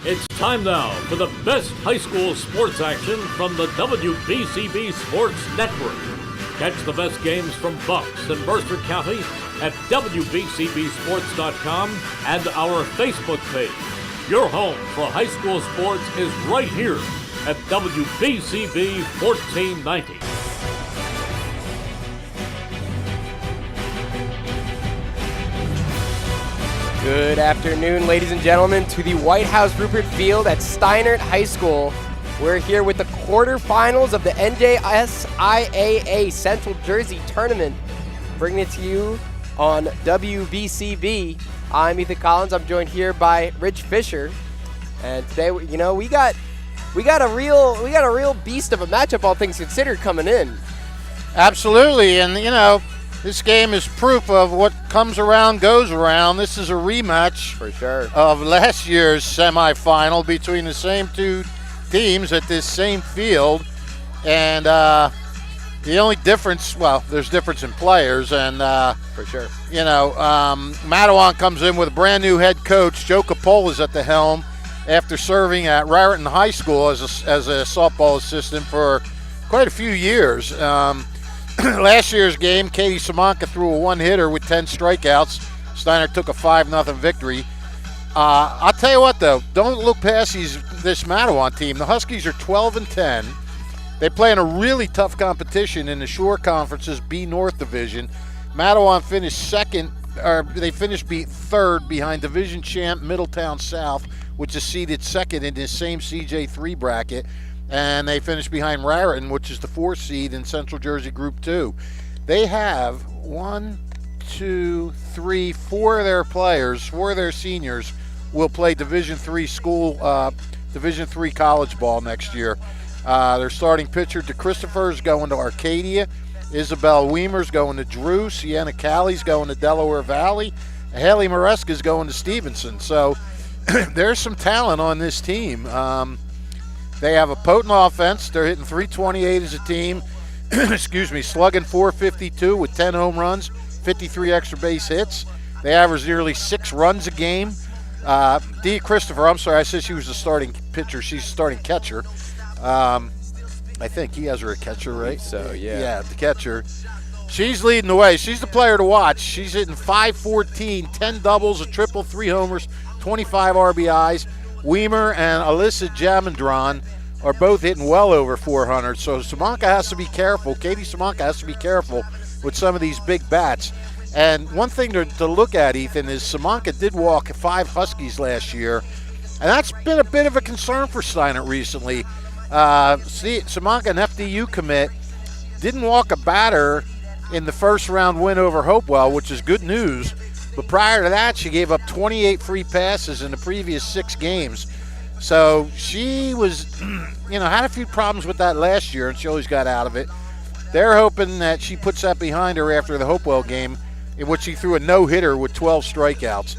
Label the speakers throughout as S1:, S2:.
S1: It's time now for the best high school sports action from the WBCB Sports Network. Catch the best games from Bucks and Mercer County at WBCBSports.com and our Facebook page. Your home for high school sports is right here at WBCB 1490.
S2: Good afternoon, ladies and gentlemen, to the White House Rupert Field at Steinert High School. We're here with the quarterfinals of the NJSIAA Central Jersey Tournament, bringing it to you on WBCB. I'm Ethan Collins. I'm joined here by Rich Fisher, and today, we got a real beast of a matchup, all things considered, coming in.
S3: Absolutely, and this game is proof of what comes around goes around. This is a rematch
S2: for sure
S3: of last year's semifinal between the same two teams at this same field. And the only difference, there's difference in players. And,
S2: for sure,
S3: Matawan comes in with a brand new head coach. Joe Capola at the helm after serving at Raritan High School as a softball assistant for quite a few years. Last year's game, Katie Simonka threw a one-hitter with 10 strikeouts. Steinert took a 5-0 victory. I'll tell you what, though, don't look past this Matawan team. The Huskies are 12-10. They play in a really tough competition in the Shore Conference's B North Division. Matawan finished third behind Division champ Middletown South, which is seeded second in this same CJ3 bracket. And they finished behind Raritan, which is the 4th seed in Central Jersey Group 2. They have 4 of their players, 4 of their seniors will play Division III Division III college ball next year. Their starting pitcher, DeChristopher, is going to Arcadia. Isabel Weimer's going to Drew. Sienna Callie's going to Delaware Valley. Haley Maresca's going to Stevenson. So there's some talent on this team. They have a potent offense. They're hitting .328 as a team. Slugging .452 with 10 home runs, 53 extra base hits. They average nearly 6 runs a game. Dee Christopher, I'm sorry, I said she was the starting pitcher. She's the starting catcher. I think he has her a catcher, right?
S2: So, yeah.
S3: Yeah, the catcher. She's leading the way. She's the player to watch. She's hitting .514, 10 doubles, a triple, 3 homers, 25 RBIs. Weimer and Alyssa Jamandron are both hitting well over 400, so Simonka has to be careful. Katie Simonka has to be careful with some of these big bats. And one thing to look at, Ethan, is Simonka did walk 5 Huskies last year, and that's been a bit of a concern for Steinert recently. Simonka, an FDU commit, didn't walk a batter in the first round win over Hopewell, which is good news. But prior to that, she gave up 28 free passes in the previous 6 games. So she was, had a few problems with that last year, and she always got out of it. They're hoping that she puts that behind her after the Hopewell game, in which she threw a no-hitter with 12 strikeouts.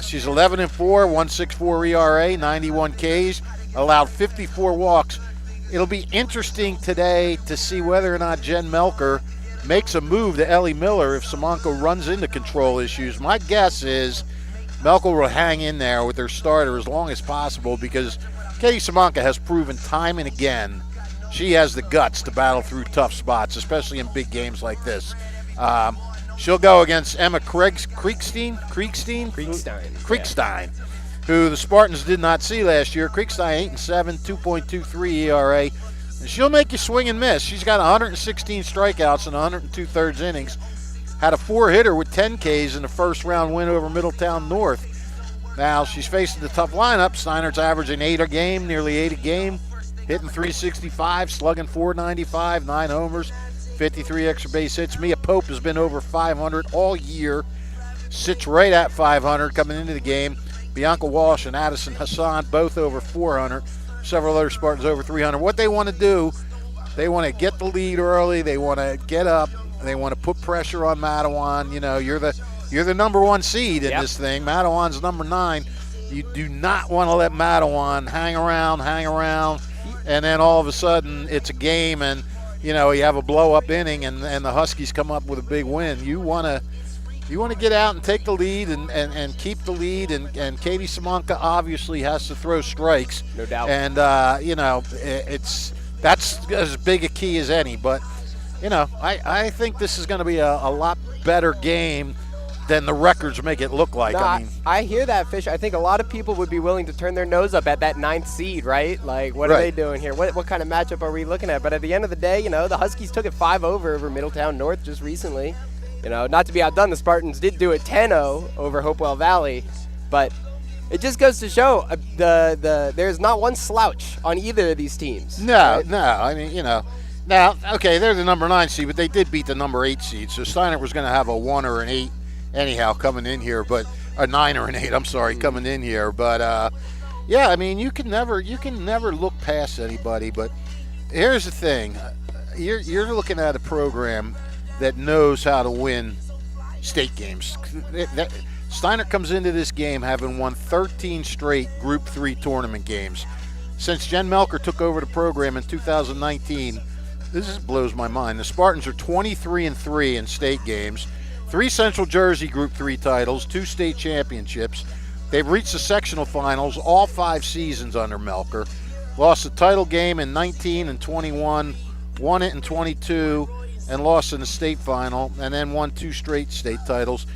S3: She's 11-4, 1.64 ERA, 91 Ks, allowed 54 walks. It'll be interesting today to see whether or not Jen Melker makes a move to Ellie Miller if Simonka runs into control issues. My guess is Melker will hang in there with her starter as long as possible because Katie Simonka has proven time and again she has the guts to battle through tough spots, especially in big games like this. She'll go against Emma Creekstein, who the Spartans did not see last year. Creekstein 8-7, 2.23 ERA. And she'll make you swing and miss. She's got 116 strikeouts in 102 thirds innings. Had a 4-hitter with 10 Ks in the first round win over Middletown North. Now she's facing the tough lineup. Steinert's averaging 8 a game, nearly 8 a game. Hitting .365, slugging .495, 9 homers, 53 extra base hits. Mia Pope has been over 500 all year. Sits right at 500 coming into the game. Bianca Walsh and Addison Hassan both over 400. Several other Spartans over 300. What they want to do, they want to get the lead early. They want to get up. They want to put pressure on Matawan. You're the number 1 seed in this thing. Matawan's number 9. You do not want to let Matawan hang around, and then all of a sudden it's a game and, you have a blow-up inning and the Huskies come up with a big win. You want you want to get out and take the lead and keep the lead, and Katie Simonka obviously has to throw strikes.
S2: No doubt.
S3: And, that's as big a key as any. But, I think this is going to be a lot better game than the records make it look like.
S2: No, I hear that, Fish. I think a lot of people would be willing to turn their nose up at that 9th seed, right? Like, what are they doing here? What kind of matchup are we looking at? But at the end of the day, the Huskies took it 5-0 over Middletown North just recently. Not to be outdone, the Spartans did do it 10-0 over Hopewell Valley. But it just goes to show there's not one slouch on either of these teams.
S3: No,
S2: right?
S3: no. I mean, now, okay, they're the number 9 seed, but they did beat the number 8 seed. So Steinert was going to have a 1 or an 8 anyhow coming in here, but a 9 or an 8. I'm sorry, coming in here. But yeah, I mean, you can never look past anybody. But here's the thing: you're looking at a program that knows how to win state games. Steinert comes into this game having won 13 straight Group 3 tournament games. Since Jen Melker took over the program in 2019, this blows my mind. The Spartans are 23-3 in state games, 3 Central Jersey Group 3 titles, 2 state championships. They've reached the sectional finals all 5 seasons under Melker. Lost the title game in 19 and 21, won it in 22, and lost in the state final, and then won 2 straight state titles.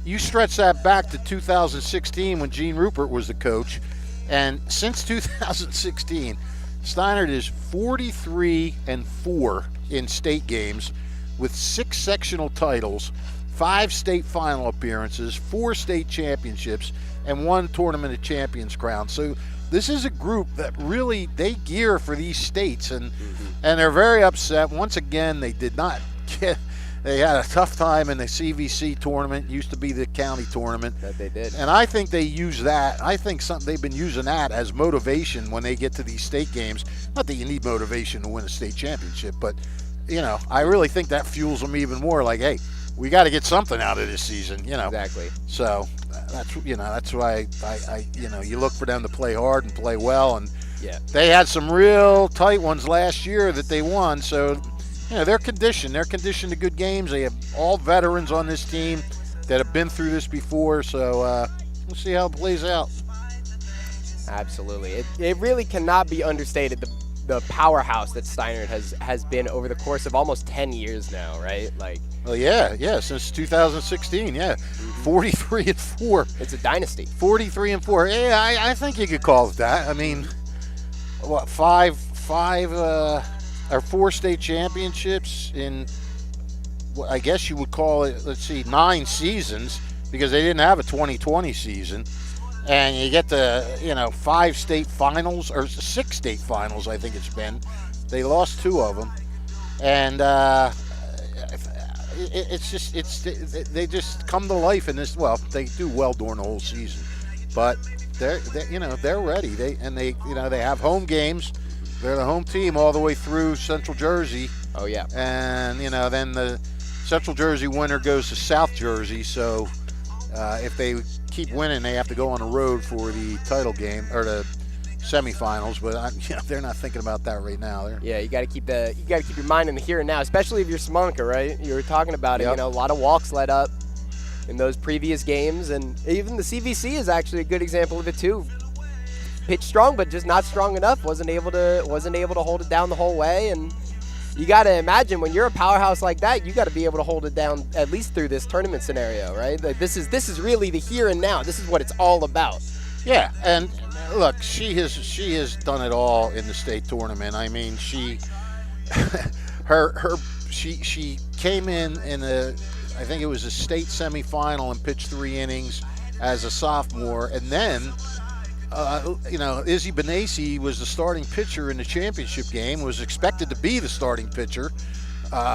S3: You stretch that back to 2016 when Gene Rupert was the coach, and since 2016, Steinert is 43-4 in state games with 6 sectional titles, 5 state final appearances, 4 state championships, and 1 Tournament of Champions crown. So this is a group that really, they gear for these states, and they're very upset. Once again, they did not get, they had a tough time in the CVC tournament, used to be the county tournament.
S2: That they did.
S3: And I think they use that. I think they've been using that as motivation when they get to these state games. Not that you need motivation to win a state championship, but, I really think that fuels them even more. Like, hey, we got to get something out of this season,
S2: Exactly.
S3: So that's why I you look for them to play hard and play well, and they had some real tight ones last year that they won. So they're conditioned. They're conditioned to good games. They have all veterans on this team that have been through this before. So we'll see how it plays out.
S2: Absolutely. It really cannot be understated the powerhouse that Steinert has been over the course of almost 10 years now, right? Like.
S3: Well, yeah, since 2016, 43-4.
S2: It's a dynasty.
S3: 43-4. Yeah, I think you could call it that. I mean, what, 5 or 4 state championships in, what I guess you would call it, 9 seasons, because they didn't have a 2020 season. And you get the, 5 state finals, or 6 state finals, I think it's been. They lost 2 of them. And they just come to life in this. Well, they do well during the whole season, but they're ready. They have home games. They're the home team all the way through Central Jersey.
S2: Oh yeah.
S3: And then the Central Jersey winner goes to South Jersey. So if they keep winning, they have to go on the road for the title game or the semifinals, but they're not thinking about that right now.
S2: You got to keep your mind in the here and now, especially if you're Simonka, right? You were talking about it. A lot of walks led up in those previous games, and even the CVC is actually a good example of it too. Pitched strong, but just not strong enough. Wasn't able to hold it down the whole way, and you got to imagine when you're a powerhouse like that, you got to be able to hold it down at least through this tournament scenario, right? Like this is really the here and now. This is what it's all about.
S3: Yeah, and look, she has done it all in the state tournament. I mean, she came in I think it was a state semifinal and pitched 3 innings as a sophomore, and then Izzy Benassi was the starting pitcher in the championship game. Was expected to be the starting pitcher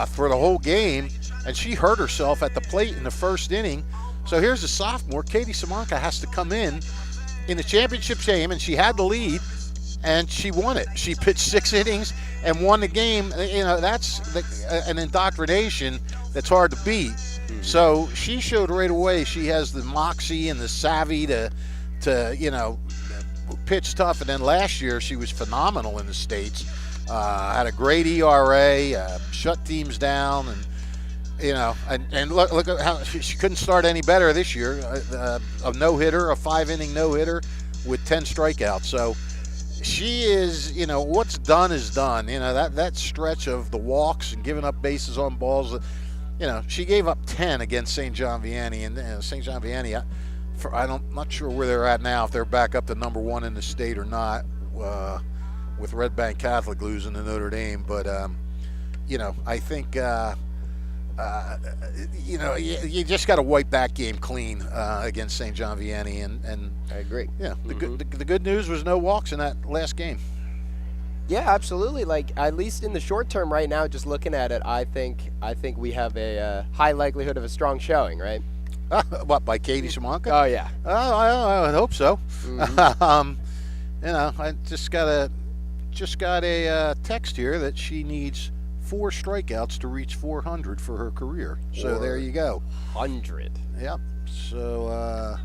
S3: for the whole game, and she hurt herself at the plate in the first inning. So here's a sophomore, Katie Simonka, has to come in the championship game, and she had the lead, and she won it. She pitched 6 innings and won the game. That's an indoctrination that's hard to beat. Mm-hmm. So she showed right away she has the moxie and the savvy to pitch tough. And then last year she was phenomenal in the States. Had a great ERA, shut teams down, You know, and look at how she couldn't start any better this year. A no-hitter, a 5-inning no-hitter with 10 strikeouts. So she is, you know, what's done is done. You know, that stretch of the walks and giving up bases on balls, you know, she gave up 10 against St. John Vianney. And St. John Vianney, I'm not sure where they're at now, if they're back up to number 1 in the state or not, with Red Bank Catholic losing to Notre Dame. But, you know, I think... you know, you just got to wipe that game clean against St. John Vianney, and
S2: I agree.
S3: Yeah, the good news was no walks in that last game.
S2: Yeah, absolutely. Like, at least in the short term right now, just looking at it, I think we have a high likelihood of a strong showing, right?
S3: What, by Katie Simonka?
S2: Oh yeah.
S3: Oh, I hope so.
S2: Mm-hmm.
S3: You know, I just got a text here that she needs 4 strikeouts to reach 400 for her career. So there you go.
S2: 100.
S3: Yep. So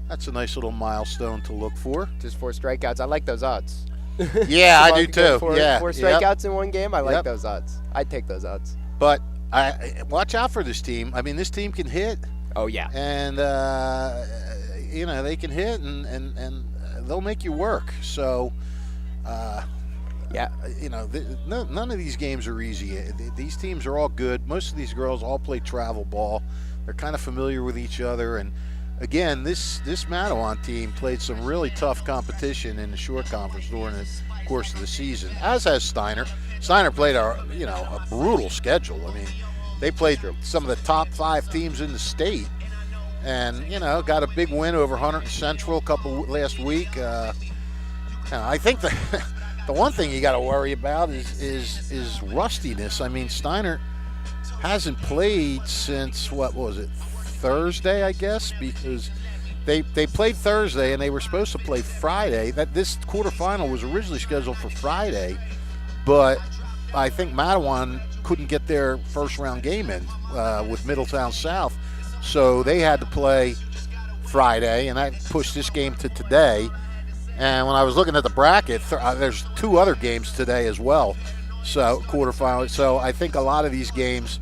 S3: that's a nice little milestone to look for.
S2: Just 4 strikeouts. I like those odds.
S3: Yeah, I do too.
S2: 4 strikeouts in one game. I like those odds. I'd take those odds.
S3: But watch out for this team. I mean, this team can hit.
S2: Oh yeah.
S3: And you know, they can hit and they'll make you work. So.
S2: Yeah,
S3: you know, none of these games are easy. These teams are all good. Most of these girls all play travel ball. They're kind of familiar with each other. And again, this Matawan team played some really tough competition in the short conference during the course of the season, as has Steinert. Steinert played a brutal schedule. I mean, they played some of the top 5 teams in the state, and you know, got a big win over Hunter Central last week. I think the one thing you got to worry about is rustiness. I mean, Steinert hasn't played since, what was it, Thursday, I guess, because they played Thursday and they were supposed to play Friday. This quarterfinal was originally scheduled for Friday, but I think Matawan couldn't get their first round game in with Middletown South, so they had to play Friday, and that pushed this game to today. And when I was looking at the bracket, there's 2 other games today as well, so quarterfinal. So I think a lot of these games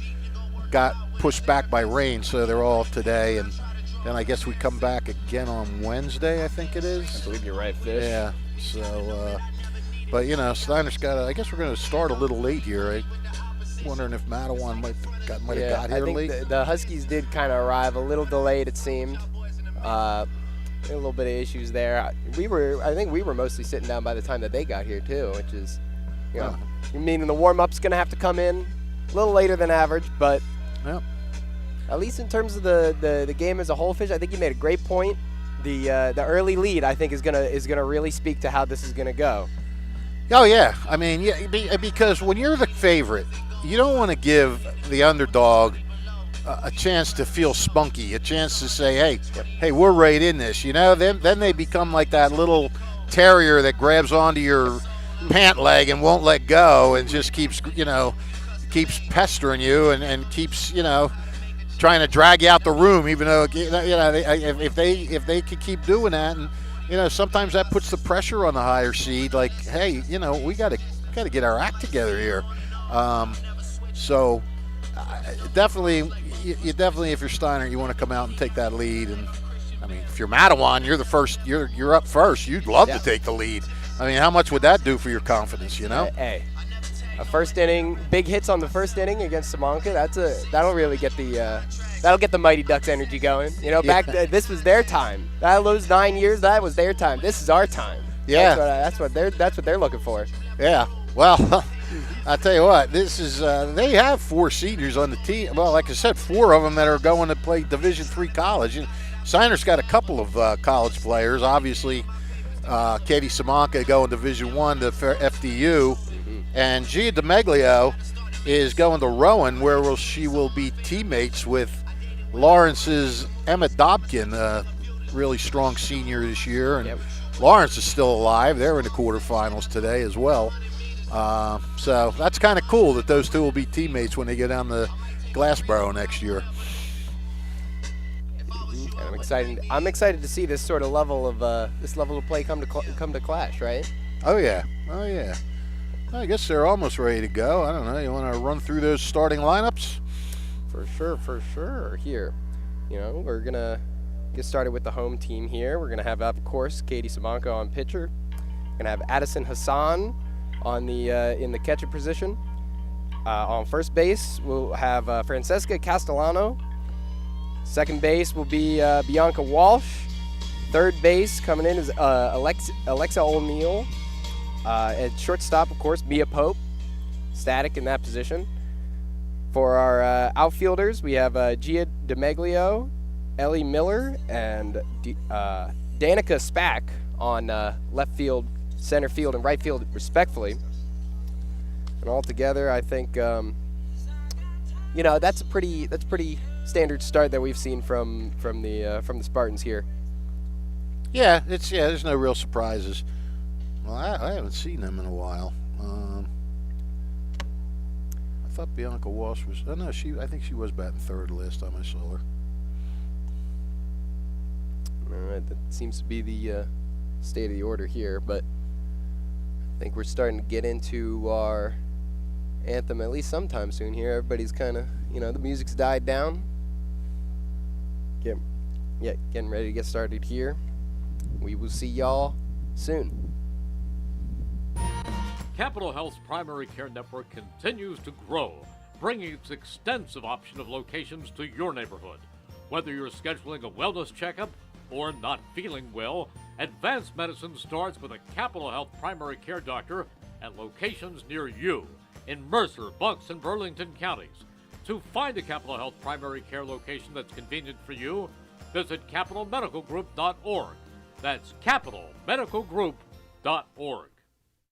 S3: got pushed back by rain, so they're all today. And then I guess we come back again on Wednesday, I think it is.
S2: I believe you're right, Fish.
S3: Yeah. So, but you know, Steinert's got. I guess we're going to start a little late here. I'm wondering if Matawan might have got here late.
S2: I think the Huskies did kind of arrive a little delayed, it seemed. A little bit of issues there. I think we were mostly sitting down by the time that they got here too, which is, you know, meaning the warm-up's going to have to come in a little later than average, but at least in terms of the game as a whole, Fish, I think you made a great point. The early lead, I think, is gonna really speak to how this is gonna go.
S3: Oh yeah, I mean, yeah, because when you're the favorite, you don't want to give the underdog a chance to feel spunky, a chance to say, hey, we're right in this, you know. Then they become like that little terrier that grabs onto your pant leg and won't let go, and just keeps pestering you and keeps, you know, trying to drag you out the room, even though, you know, if they could keep doing that, and you know, sometimes that puts the pressure on the higher seed. Like, hey, you know, we got to get our act together here. So definitely, you definitely, if you're Steinert, you want to come out and take that lead. And I mean, if you're Matawan, you're the first. You're up first. You'd love to take the lead. I mean, how much would that do for your confidence? You know.
S2: Hey, a first inning, big hits on the first inning against Simonka. That'll really get the Mighty Ducks energy going. You know, this was their time. Those 9 years, that was their time. This is our time.
S3: Yeah,
S2: that's what they're looking for.
S3: Yeah. Well, I tell you what, this is they have 4 seniors on the team. Well, like I said, 4 of them that are going to play Division III college. And Steinert's got a couple of college players. Obviously, Katie Simonka going Division I to FDU, and Gia DeMeglio is going to Rowan, where she will be teammates with Lawrence's Emma Dobkin, a really strong senior this year. And Lawrence is still alive. They're in the quarterfinals today as well. So that's kind of cool that those 2 will be teammates when they get down to Glassboro next year.
S2: I'm excited to see this sort of level of play come to Clash, right?
S3: Oh yeah. I guess they're almost ready to go. I don't know. You want to run through those starting lineups?
S2: For sure. Here, we're going to get started with the home team here. We're going to have, of course, Katie Sabanko on pitcher. Going to have Addison Hassan on the in the catcher position. On first base, we'll have Francesca Castellano. Second base will be Bianca Walsh. Third base coming in is Alexa O'Neill. At shortstop, of course, Mia Pope. Static in that position. For our outfielders, we have Gia DeMeglio, Ellie Miller, and Danica Spack on left field, center field, and right field, respectfully. And altogether, I think that's a pretty standard start that we've seen from the Spartans here.
S3: Yeah, there's no real surprises. Well, I haven't seen them in a while. I thought Bianca Walsh was. Oh no, I think she was batting third last time I saw her.
S2: All right, that seems to be the state of the order here, but I think we're starting to get into our anthem at least sometime soon here. Everybody's kind of, the music's died down. Getting ready to get started here. We will see y'all soon.
S1: Capital Health's primary care network continues to grow, bringing its extensive option of locations to your neighborhood. Whether you're scheduling a wellness checkup or not feeling well, advanced medicine starts with a Capital Health primary care doctor at locations near you in Mercer, Bucks, and Burlington counties. To find a Capital Health primary care location that's convenient for you, visit capitalmedicalgroup.org. That's capitalmedicalgroup.org.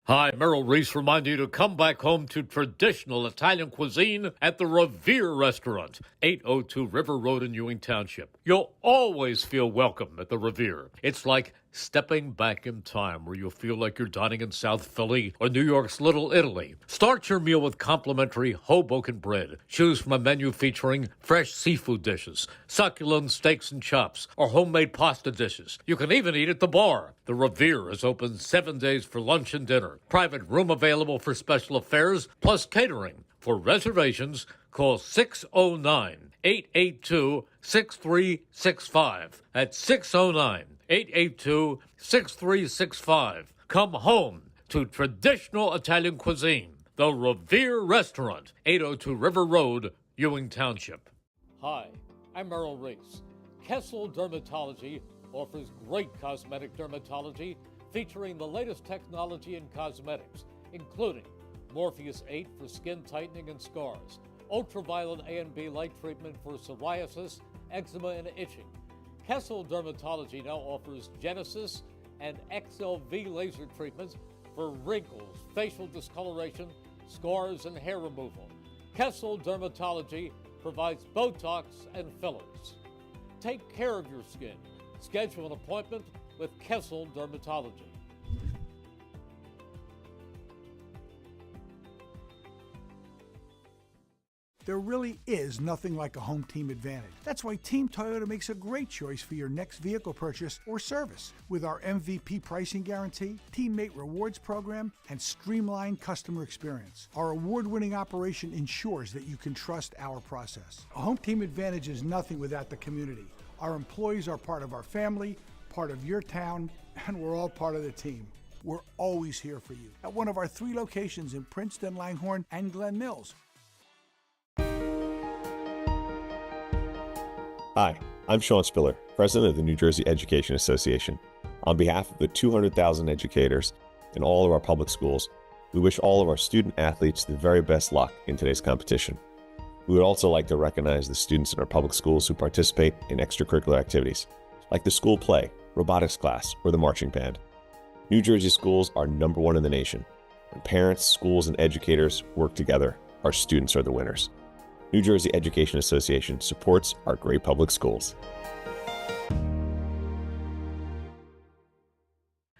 S1: Hi, Merrill Reese reminding you to come back home to traditional Italian cuisine at the Revere Restaurant, 802 River Road in Ewing Township. You'll always feel welcome at the Revere. It's like stepping back in time where you'll feel like you're dining in South Philly or New York's Little Italy. Start your meal with complimentary Hoboken bread. Choose from a menu featuring fresh seafood dishes, succulent steaks and chops, or homemade pasta dishes. You can even eat at the bar. The Revere is open 7 days for lunch and dinner. Private room available for special affairs, plus catering. For reservations, call 609-882-6365. That's 609-882-6365. Come home to traditional Italian cuisine. The Revere Restaurant, 802 River Road, Ewing Township. Hi, I'm Merrill Reese. Kessel Dermatology offers great cosmetic dermatology featuring the latest technology in cosmetics, including Morpheus 8 for skin tightening and scars, ultraviolet A and B light treatment for psoriasis, eczema, and itching. Kessel Dermatology now offers Genesis and XLV laser treatments for wrinkles, facial discoloration, scars, and hair removal. Kessel Dermatology provides Botox and fillers. Take care of your skin. Schedule an appointment with Kessel Dermatology.
S4: There really is nothing like a home team advantage. That's why Team Toyota makes a great choice for your next vehicle purchase or service. With our MVP pricing guarantee, teammate rewards program, and streamlined customer experience, our award-winning operation ensures that you can trust our process. A home team advantage is nothing without the community. Our employees are part of our family, part of your town, and we're all part of the team. We're always here for you at one of our 3 locations in Princeton, Langhorne, and Glen Mills.
S5: Hi, I'm Sean Spiller, President of the New Jersey Education Association. On behalf of the 200,000 educators in all of our public schools, we wish all of our student athletes the very best luck in today's competition. We would also like to recognize the students in our public schools who participate in extracurricular activities, like the school play, robotics class, or the marching band. New Jersey schools are #1 in the nation. When parents, schools, and educators work together, our students are the winners. New Jersey Education Association supports our great public schools.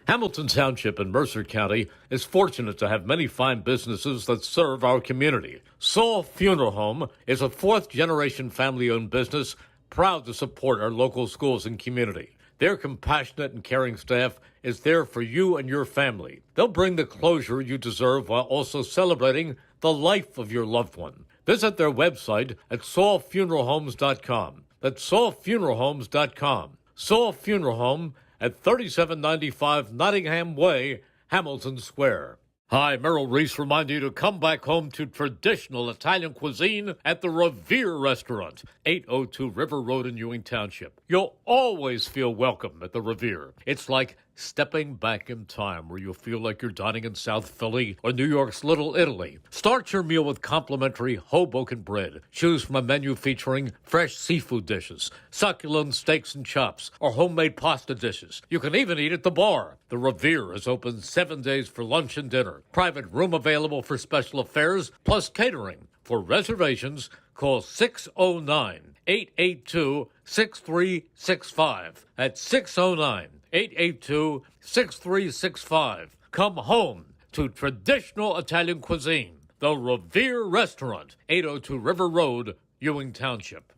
S1: Hamilton Township in Mercer County is fortunate to have many fine businesses that serve our community. Saul Funeral Home is a 4th-generation family-owned business proud to support our local schools and community. Their compassionate and caring staff is there for you and your family. They'll bring the closure you deserve while also celebrating the life of your loved one. Visit their website at saulfuneralhomes.com. That's saulfuneralhomes.com. Saul Funeral Home at 3795 Nottingham Way, Hamilton Square. Hi, Merrill Reese reminding you to come back home to traditional Italian cuisine at the Revere Restaurant, 802 River Road in Ewing Township. You'll always feel welcome at the Revere. It's like stepping back in time where you'll feel like you're dining in South Philly or New York's Little Italy. Start your meal with complimentary Hoboken bread. Choose from a menu featuring fresh seafood dishes, succulent steaks and chops, or homemade pasta dishes. You can even eat at the bar. The Revere is open 7 days for lunch and dinner. Private room available for special affairs, plus catering. For reservations, call 609-882-6365. That's 609-882-6365. Come home to traditional Italian cuisine. The Revere Restaurant, 802 River Road, Ewing Township.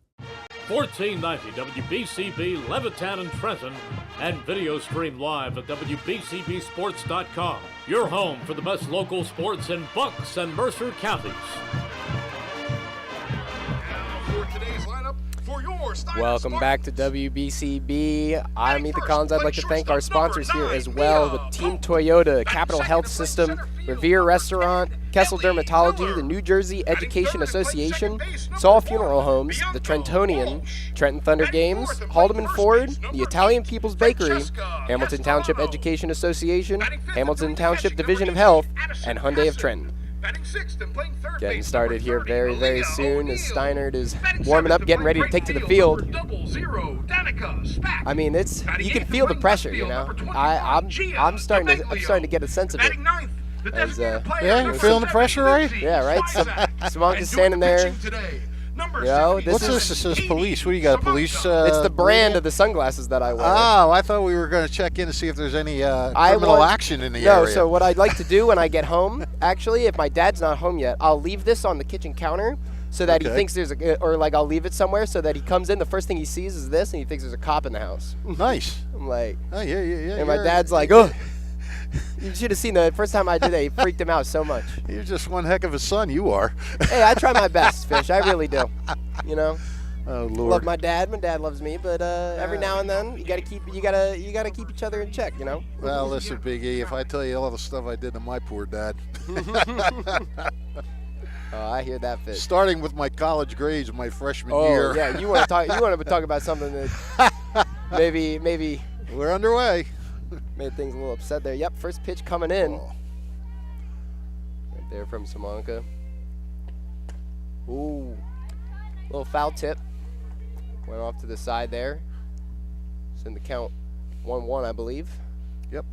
S1: 1490 WBCB, Levittown and Trenton, and video stream live at WBCBsports.com. Your home for the best local sports in Bucks and Mercer counties.
S2: Welcome back to WBCB. I'm Ethan Collins. I'd like to thank our sponsors here as well with Team Toyota, Capital Health System, Revere Restaurant, Kessel Dermatology, the New Jersey Education Association, Saul Funeral Homes, the Trentonian, Trenton Thunder Games, Haldeman Ford, the Italian People's Bakery, Hamilton Township Education Association, Hamilton Township Division of Health, and Hyundai of Trenton. Getting started here very, very soon as Steinert is warming up, getting ready to take to the field. I mean, you can feel the pressure, you know. I'm starting to get a sense of it. As,
S3: yeah, you're feeling the pressure, right?
S2: Yeah, right. Samonk is standing there. You know,
S3: what's this? It says police. What do you got? A police?
S2: It's the brand of the sunglasses that I wear.
S3: Oh, I thought we were going to check in to see if there's any criminal action in the area.
S2: No, so what I'd like to do when I get home, actually, if my dad's not home yet, I'll leave this on the kitchen counter so that he thinks there's I'll leave it somewhere so that he comes in, the first thing he sees is this, and he thinks there's a cop in the house.
S3: Nice.
S2: I'm like,
S3: oh, yeah.
S2: And my dad's like, oh. You should have seen the first time I did that. He freaked him out so much.
S3: You're just one heck of a son, you are.
S2: Hey, I try my best, Fish. I really do. You know.
S3: Oh Lord.
S2: Love my dad. My dad loves me, but every now and then you gotta keep each other in check. You know.
S3: Well, listen, Big E. If I tell you all the stuff I did to my poor dad.
S2: Oh, I hear that, Fish.
S3: Starting with my college grades my freshman year.
S2: Oh yeah, you want to talk about something that maybe.
S3: We're underway.
S2: Made things a little upset there. Yep, first pitch coming in.
S3: Oh.
S2: Right there from Samonka. Ooh, little foul tip. Went off to the side there. It's in the count 1-1, I believe.
S3: Yep.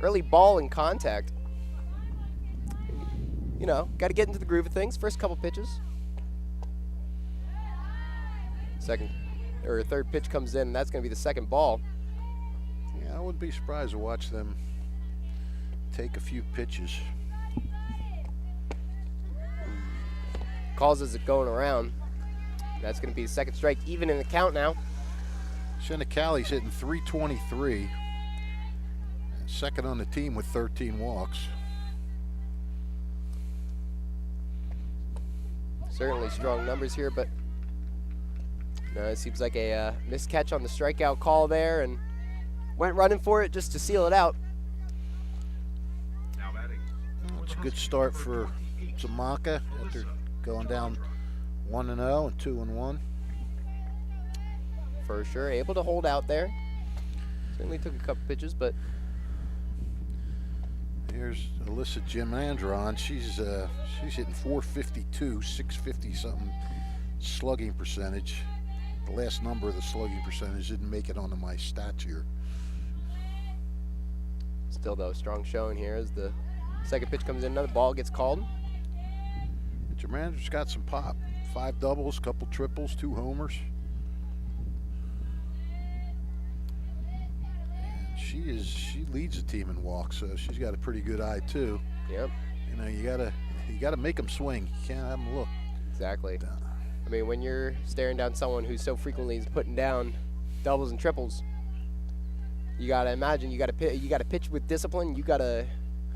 S2: Early ball in contact. You know, got to get into the groove of things. First couple pitches. Third pitch comes in, and that's going to be the second ball.
S3: Yeah, I wouldn't be surprised to watch them take a few pitches.
S2: Calls as it going around. That's going to be the second strike, even in the count now.
S3: Shenicali's hitting .323. Second on the team with 13 walks.
S2: Certainly strong numbers here, but no, it seems like a miscatch on the strikeout call there, and went running for it just to seal it out.
S3: It's a good start for Zamaka after going down 1-0 and 2-1.
S2: For sure, able to hold out there. Certainly took a couple pitches, but
S3: here's Alyssa Jimandron. She's hitting .452, 650 something slugging percentage. The last number of the slugging percentage didn't make it onto my stats here.
S2: Still, though, strong showing here as the second pitch comes in. Another ball gets called.
S3: Jimandron's got some pop. 5 doubles, couple triples, 2 homers. And she leads the team in walks, so she's got a pretty good eye too.
S2: Yep.
S3: You know, you gotta make them swing. You can't have them look.
S2: Exactly. I mean, when you're staring down someone who so frequently is putting down doubles and triples, you gotta imagine you gotta pitch with discipline. You gotta,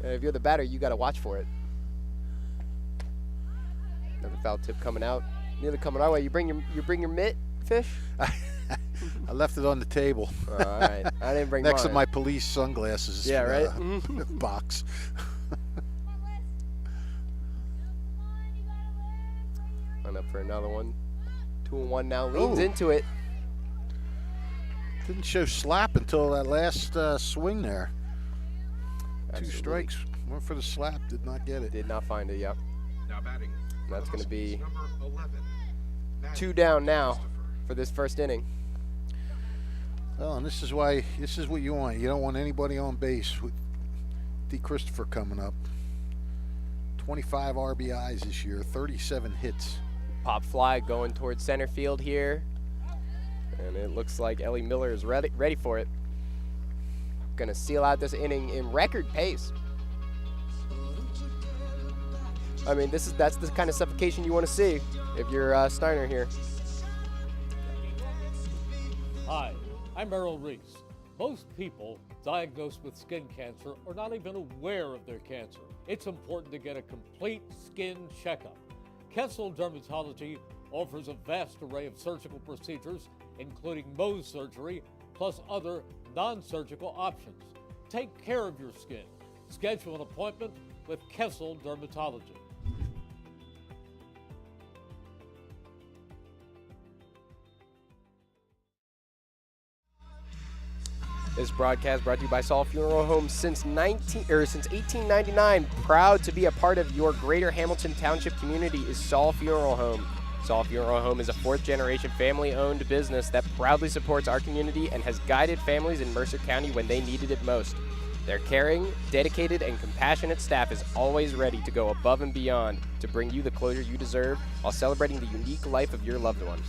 S2: if you're the batter, you gotta watch for it. Another foul tip coming out. Nearly coming our way. You bring your mitt, Fish?
S3: I left it on the table.
S2: All right. I didn't bring
S3: Next
S2: mine.
S3: to my police sunglasses.
S2: Yeah, right?
S3: Box.
S2: And up for another one. 2-1 now. Leans into it.
S3: Didn't show slap until that last swing there.
S2: Absolutely.
S3: 2 strikes. Went for the slap. Did not get it.
S2: Did not find it, yep.
S6: Now batting.
S2: That's going to be
S6: Number 11.
S2: 2 down now for this first inning.
S3: Well, and this is what you want. You don't want anybody on base with D. Christopher coming up. 25 RBIs this year, 37 hits.
S2: Pop fly going towards center field here. And it looks like Ellie Miller is ready for it. Going to seal out this inning in record pace. I mean, that's the kind of suffocation you want to see if you're Steiner here.
S1: Hi, I'm Errol Reese. Most people diagnosed with skin cancer are not even aware of their cancer. It's important to get a complete skin checkup. Kessel Dermatology offers a vast array of surgical procedures, including Mohs surgery, plus other non-surgical options. Take care of your skin. Schedule an appointment with Kessel Dermatology.
S2: This broadcast brought to you by Saul Funeral Home since 1899. Proud to be a part of your greater Hamilton Township community is Saul Funeral Home. Saul Funeral Home is a 4th-generation family-owned business that proudly supports our community and has guided families in Mercer County when they needed it most. Their caring, dedicated, and compassionate staff is always ready to go above and beyond to bring you the closure you deserve while celebrating the unique life of your loved one.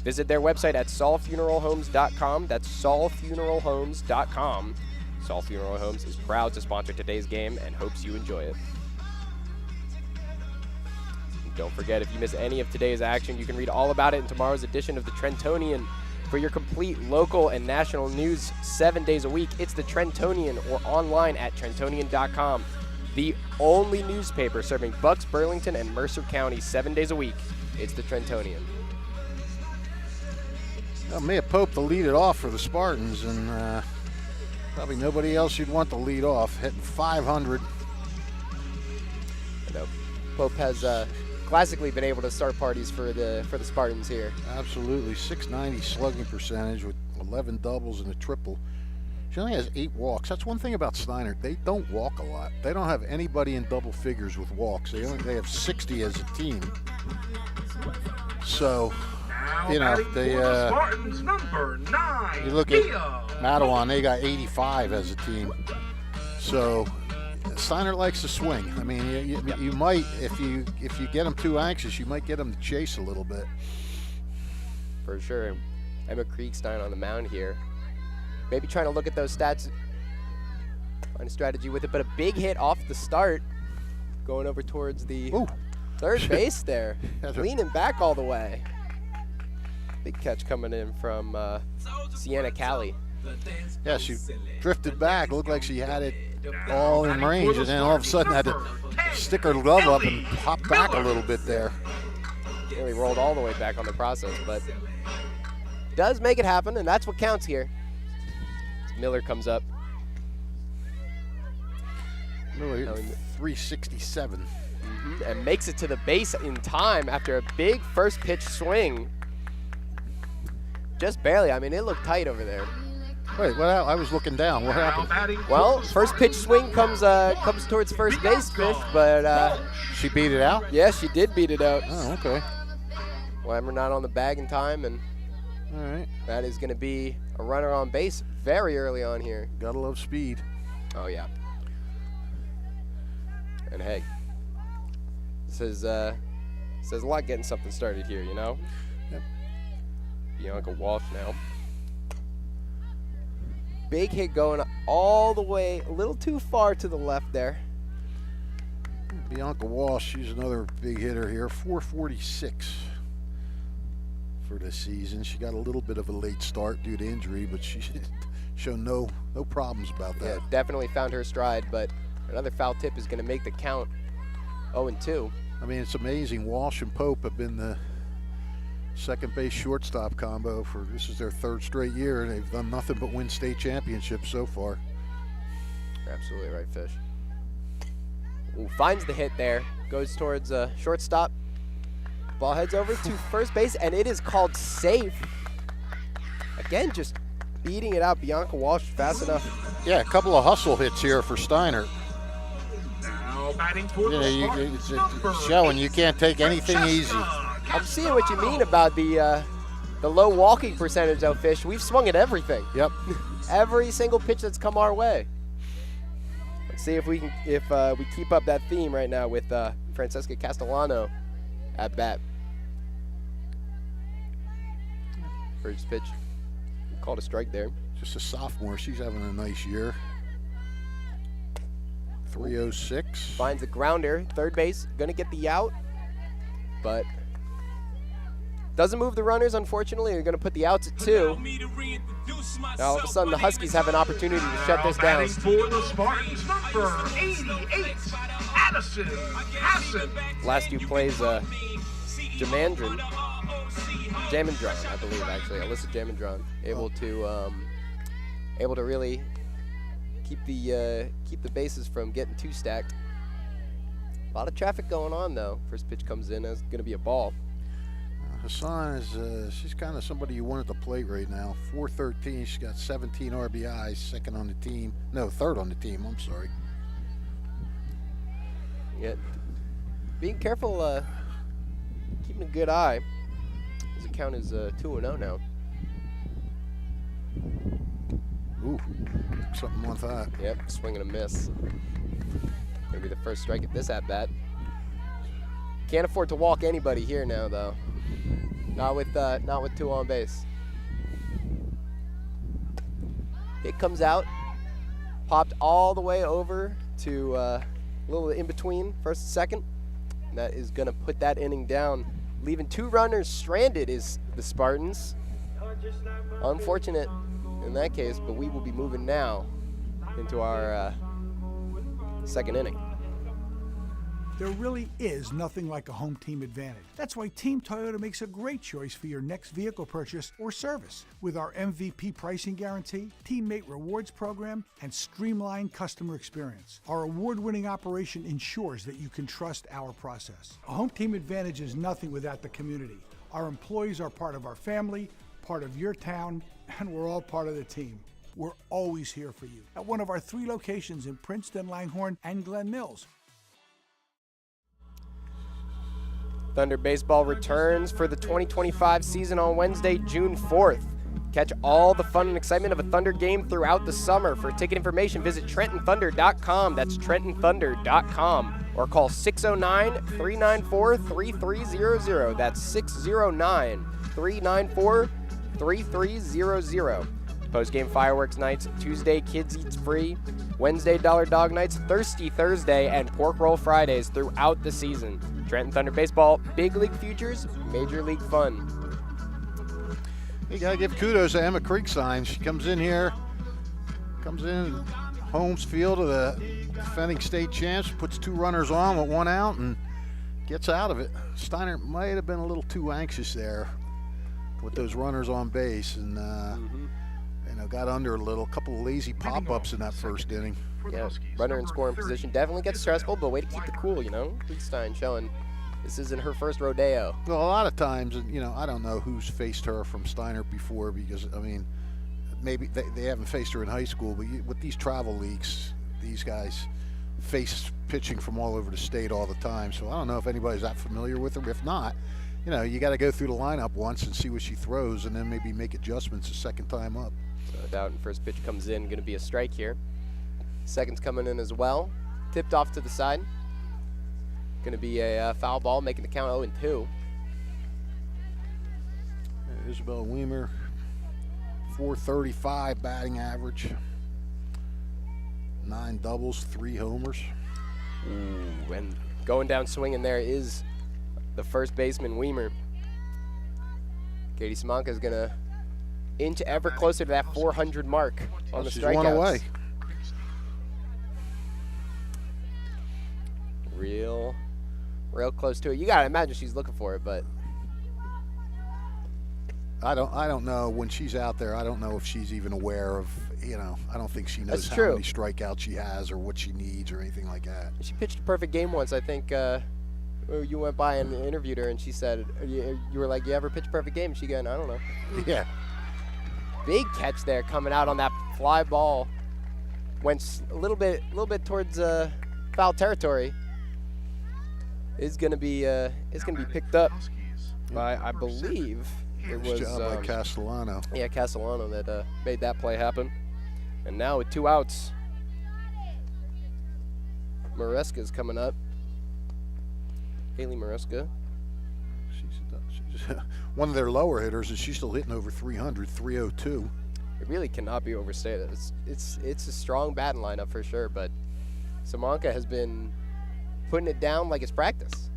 S2: Visit their website at saulfuneralhomes.com. That's saulfuneralhomes.com. Saul Funeral Homes is proud to sponsor today's game and hopes you enjoy it. And don't forget, if you miss any of today's action, you can read all about it in tomorrow's edition of the Trentonian. For your complete local and national news 7 days a week, it's the Trentonian or online at trentonian.com. The only newspaper serving Bucks, Burlington, and Mercer County 7 days a week. It's the Trentonian.
S3: Well, Mia Pope to lead it off for the Spartans, and probably nobody else you'd want to lead off, hitting 500.
S2: I know Pope has classically been able to start parties for the Spartans here.
S3: Absolutely, 690 slugging percentage with 11 doubles and a triple. She only has 8 walks. That's one thing about Steinert. They don't walk a lot. They don't have anybody in double figures with walks. They have 60 as a team. So, you know, they
S6: Spartans number 9.
S3: you look at Matawan, they got 85 as a team. So Steinert likes to swing. I mean, you might, if you get them too anxious, you might get them to chase a little bit.
S2: For sure. Emma Kriegstein on the mound here. Maybe trying to look at those stats, find a strategy with it, but a big hit off the start, going over towards the third base there, leaning back all the way. Big catch coming in from Sienna Callie.
S3: Yeah, she drifted back. Looked like she had it all in range, and then all of a sudden had to stick her glove up and hop back a little bit there.
S2: Really rolled all the way back on the process, but does make it happen, and that's what counts here. Miller comes up.
S3: Miller hit 367.
S2: And makes it to the base in time after a big first pitch swing. Just barely. I mean, it looked tight over there.
S3: Wait, well, I was looking down. What happened?
S2: Well, first pitch swing comes towards first base, Fish, but
S3: She beat it out?
S2: yeah, she did beat it out.
S3: Oh, okay.
S2: Weimer not on the bag in time, and
S3: All right.
S2: that is going to be a runner on base very early on here.
S3: Gotta love speed.
S2: Oh, yeah. And hey, says a lot getting something started here, you know?
S3: Yep.
S2: Bianca Walsh now. Big hit going all the way, a little too far to the left there.
S3: Bianca Walsh, she's another big hitter here. 446 for this season. She got a little bit of a late start due to injury, but she showed no problems about that.
S2: Yeah, definitely found her stride, but another foul tip is going to make the count 0-2.
S3: I mean, it's amazing. Walsh and Pope have been the second base shortstop combo for, this is their third straight year, and they've done nothing but win state championships so far.
S2: You're absolutely right, Fish. Ooh, finds the hit there, goes towards shortstop. Ball heads over to first base, and it is called safe. Again, just beating it out. Bianca Walsh fast enough.
S3: Yeah, a couple of hustle hits here for Steinert.
S6: Now batting for the
S3: It's
S6: Spartans,
S3: showing you can't take anything easy.
S2: I'm seeing what you mean about the low walking percentage, though, Fish. We've swung at everything.
S3: Yep.
S2: Every single pitch that's come our way. Let's see if we can we keep up that theme right now with Francesca Castellano at bat. First pitch, called a strike there.
S3: Just a sophomore. She's having a nice year. 306.
S2: Finds a grounder, third base, gonna get the out, but doesn't move the runners, unfortunately. They're gonna put the outs at 2. Now all of a sudden the Huskies have an opportunity to shut this down.
S6: batting for the Spartans, number 88, Addison Hassan.
S2: Last two plays, Jamandron, I believe, actually, Alyssa Jamandron, able to really keep the bases from getting too stacked. A lot of traffic going on though. First pitch comes in, it's going to be a ball.
S3: Hassan is she's kind of somebody you want at the plate right now. 413. She's got 17 RBIs, second on the team. No, third on the team. I'm sorry.
S2: Yeah, being careful, keeping a good eye. His account is 2-0 now.
S3: Ooh, something like that.
S2: Yep, swing and a miss. Gonna be the first strike at this at bat. Can't afford to walk anybody here now, though. Not with 2 on base. Hit comes out, popped all the way over to a little in between first and second. And that is gonna put that inning down, leaving 2 runners stranded. Is the Spartans. Unfortunate in that case, but we will be moving now into our second inning.
S4: There really is nothing like a home team advantage. That's why Team Toyota makes a great choice for your next vehicle purchase or service. With our MVP pricing guarantee, teammate rewards program, and streamlined customer experience, our award-winning operation ensures that you can trust our process. A home team advantage is nothing without the community. Our employees are part of our family, part of your town, and we're all part of the team. We're always here for you at one of our 3 locations in Princeton, Langhorne, and Glen Mills.
S2: Thunder Baseball returns for the 2025 season on Wednesday, June 4th. Catch all the fun and excitement of a Thunder game throughout the summer. For ticket information, visit TrentonThunder.com. That's TrentonThunder.com. Or call 609-394-3300. That's 609-394-3300. Post-game fireworks nights, Tuesday Kids Eats Free, Wednesday Dollar Dog Nights, Thirsty Thursday, and Pork Roll Fridays throughout the season. Trenton Thunder Baseball, big league futures, major league fun.
S3: You gotta give kudos to Emma Creekside. She comes in here, home field of the defending state champs, puts 2 runners on with 1 out, and gets out of it. Steinert might have been a little too anxious there with those runners on base, and got under a little. Couple of lazy pop-ups in that first inning.
S2: Yeah, runner in scoring position definitely gets stressful, but way to keep it cool, Creekstein showing this isn't her first rodeo.
S3: Well, a lot of times, I don't know who's faced her from Steinert before, because, maybe they haven't faced her in high school, but with these travel leagues, these guys face pitching from all over the state all the time, so I don't know if anybody's that familiar with her. If not, you got to go through the lineup once and see what she throws, and then maybe make adjustments the second time up.
S2: So Dowden, first pitch comes in, going to be a strike here. Second's coming in as well. Tipped off to the side. Going to be a foul ball, making the count 0-2.
S3: Isabel Weimer, 435 batting average. 9 doubles, 3 homers.
S2: Ooh, and going down swinging there is the first baseman, Weimer. Katie Simonka is going to inch ever closer to that 400 mark on the strikeouts.
S3: She's 1 away.
S2: Real real close to it. You gotta imagine she's looking for it, but
S3: I don't know when she's out there. I don't know if she's even aware of, I don't think she knows
S2: That's
S3: how
S2: true.
S3: many strikeouts she has or what she needs or anything like that.
S2: she pitched a perfect game once. I think you went by and interviewed her, and she said, you were like, you ever pitch a perfect game? She going, I don't know.
S3: Yeah.
S2: Big catch there coming out on that fly ball. Went a little bit towards foul territory. Is gonna be picked up by, I believe it was
S3: Nice job by Castellano.
S2: Yeah, Castellano that made that play happen. And now with 2 outs, Maresca's coming up. Haley Maresca.
S3: She's one of their lower hitters, and she's still hitting over 300, 302.
S2: It really cannot be overstated. It's a strong batting lineup for sure, but Simonka has been putting it down like it's practice.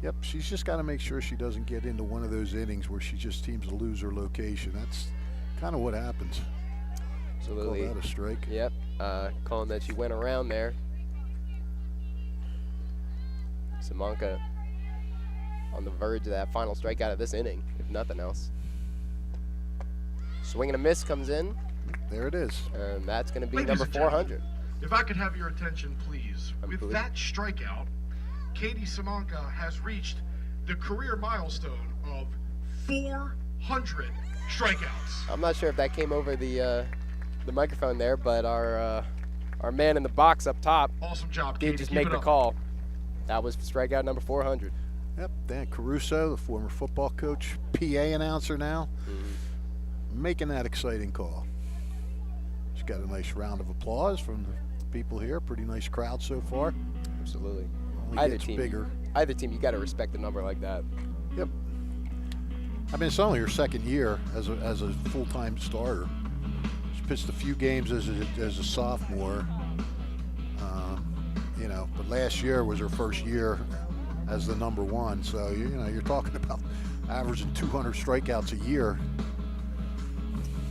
S3: Yep, she's just got to make sure she doesn't get into one of those innings where she just seems to lose her location. That's kind of what happens.
S2: Absolutely.
S3: Call that a strike.
S2: Yep, calling that she went around there. Simonka on the verge of that final strikeout of this inning, if nothing else. Swing and a miss comes in.
S3: There it is.
S2: And that's going to be
S6: Ladies
S2: number
S6: and gentlemen,
S2: 400.
S6: If I could have your attention, please. With that strikeout, Katie Simonka has reached the career milestone of 400 strikeouts.
S2: I'm not sure if that came over the microphone there, but our man in the box up top
S6: Awesome job,
S2: did
S6: Katie.
S2: just
S6: Keep
S2: make
S6: it
S2: the
S6: up.
S2: call. That was strikeout number 400.
S3: Yep, Dan Caruso, the former football coach, PA announcer now, making that exciting call. She's got a nice round of applause from the people here. Pretty nice crowd so far.
S2: Absolutely.
S3: Only gets bigger.
S2: Either team, you got to respect a number like that.
S3: Yep. I mean, it's only her second year as a full-time starter. She pitched a few games as a sophomore. But last year was her first year as the number one. So you're talking about averaging 200 strikeouts a year.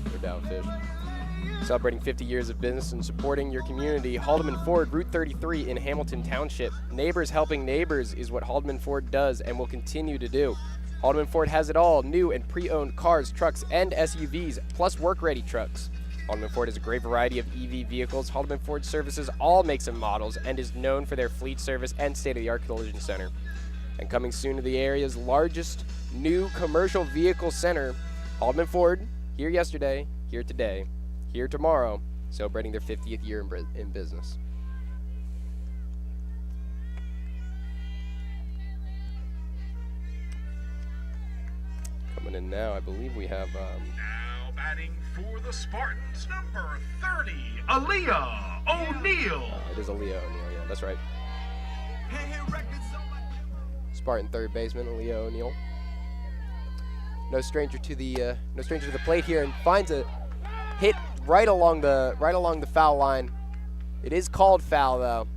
S2: They're down fish. Celebrating 50 years of business and supporting your community, Haldeman Ford, Route 33 in Hamilton Township. Neighbors helping neighbors is what Haldeman Ford does and will continue to do. Haldeman Ford has it all, new and pre-owned cars, trucks, and SUVs, plus work-ready trucks. Haldeman Ford has a great variety of EV vehicles. Haldeman Ford services all makes and models and is known for their fleet service and state-of-the-art collision center. And coming soon to the area's largest new commercial vehicle center, Haldeman Ford, here yesterday, here today, here tomorrow, celebrating their 50th year in business. Coming in now, I believe we have...
S6: Now batting for the Spartans, number 30, Aaliyah O'Neal.
S2: it is Aaliyah O'Neal, yeah, that's right. Spartan third baseman, Aaliyah O'Neal. No stranger to the plate here, and finds a hit right along the foul line. It is called foul though.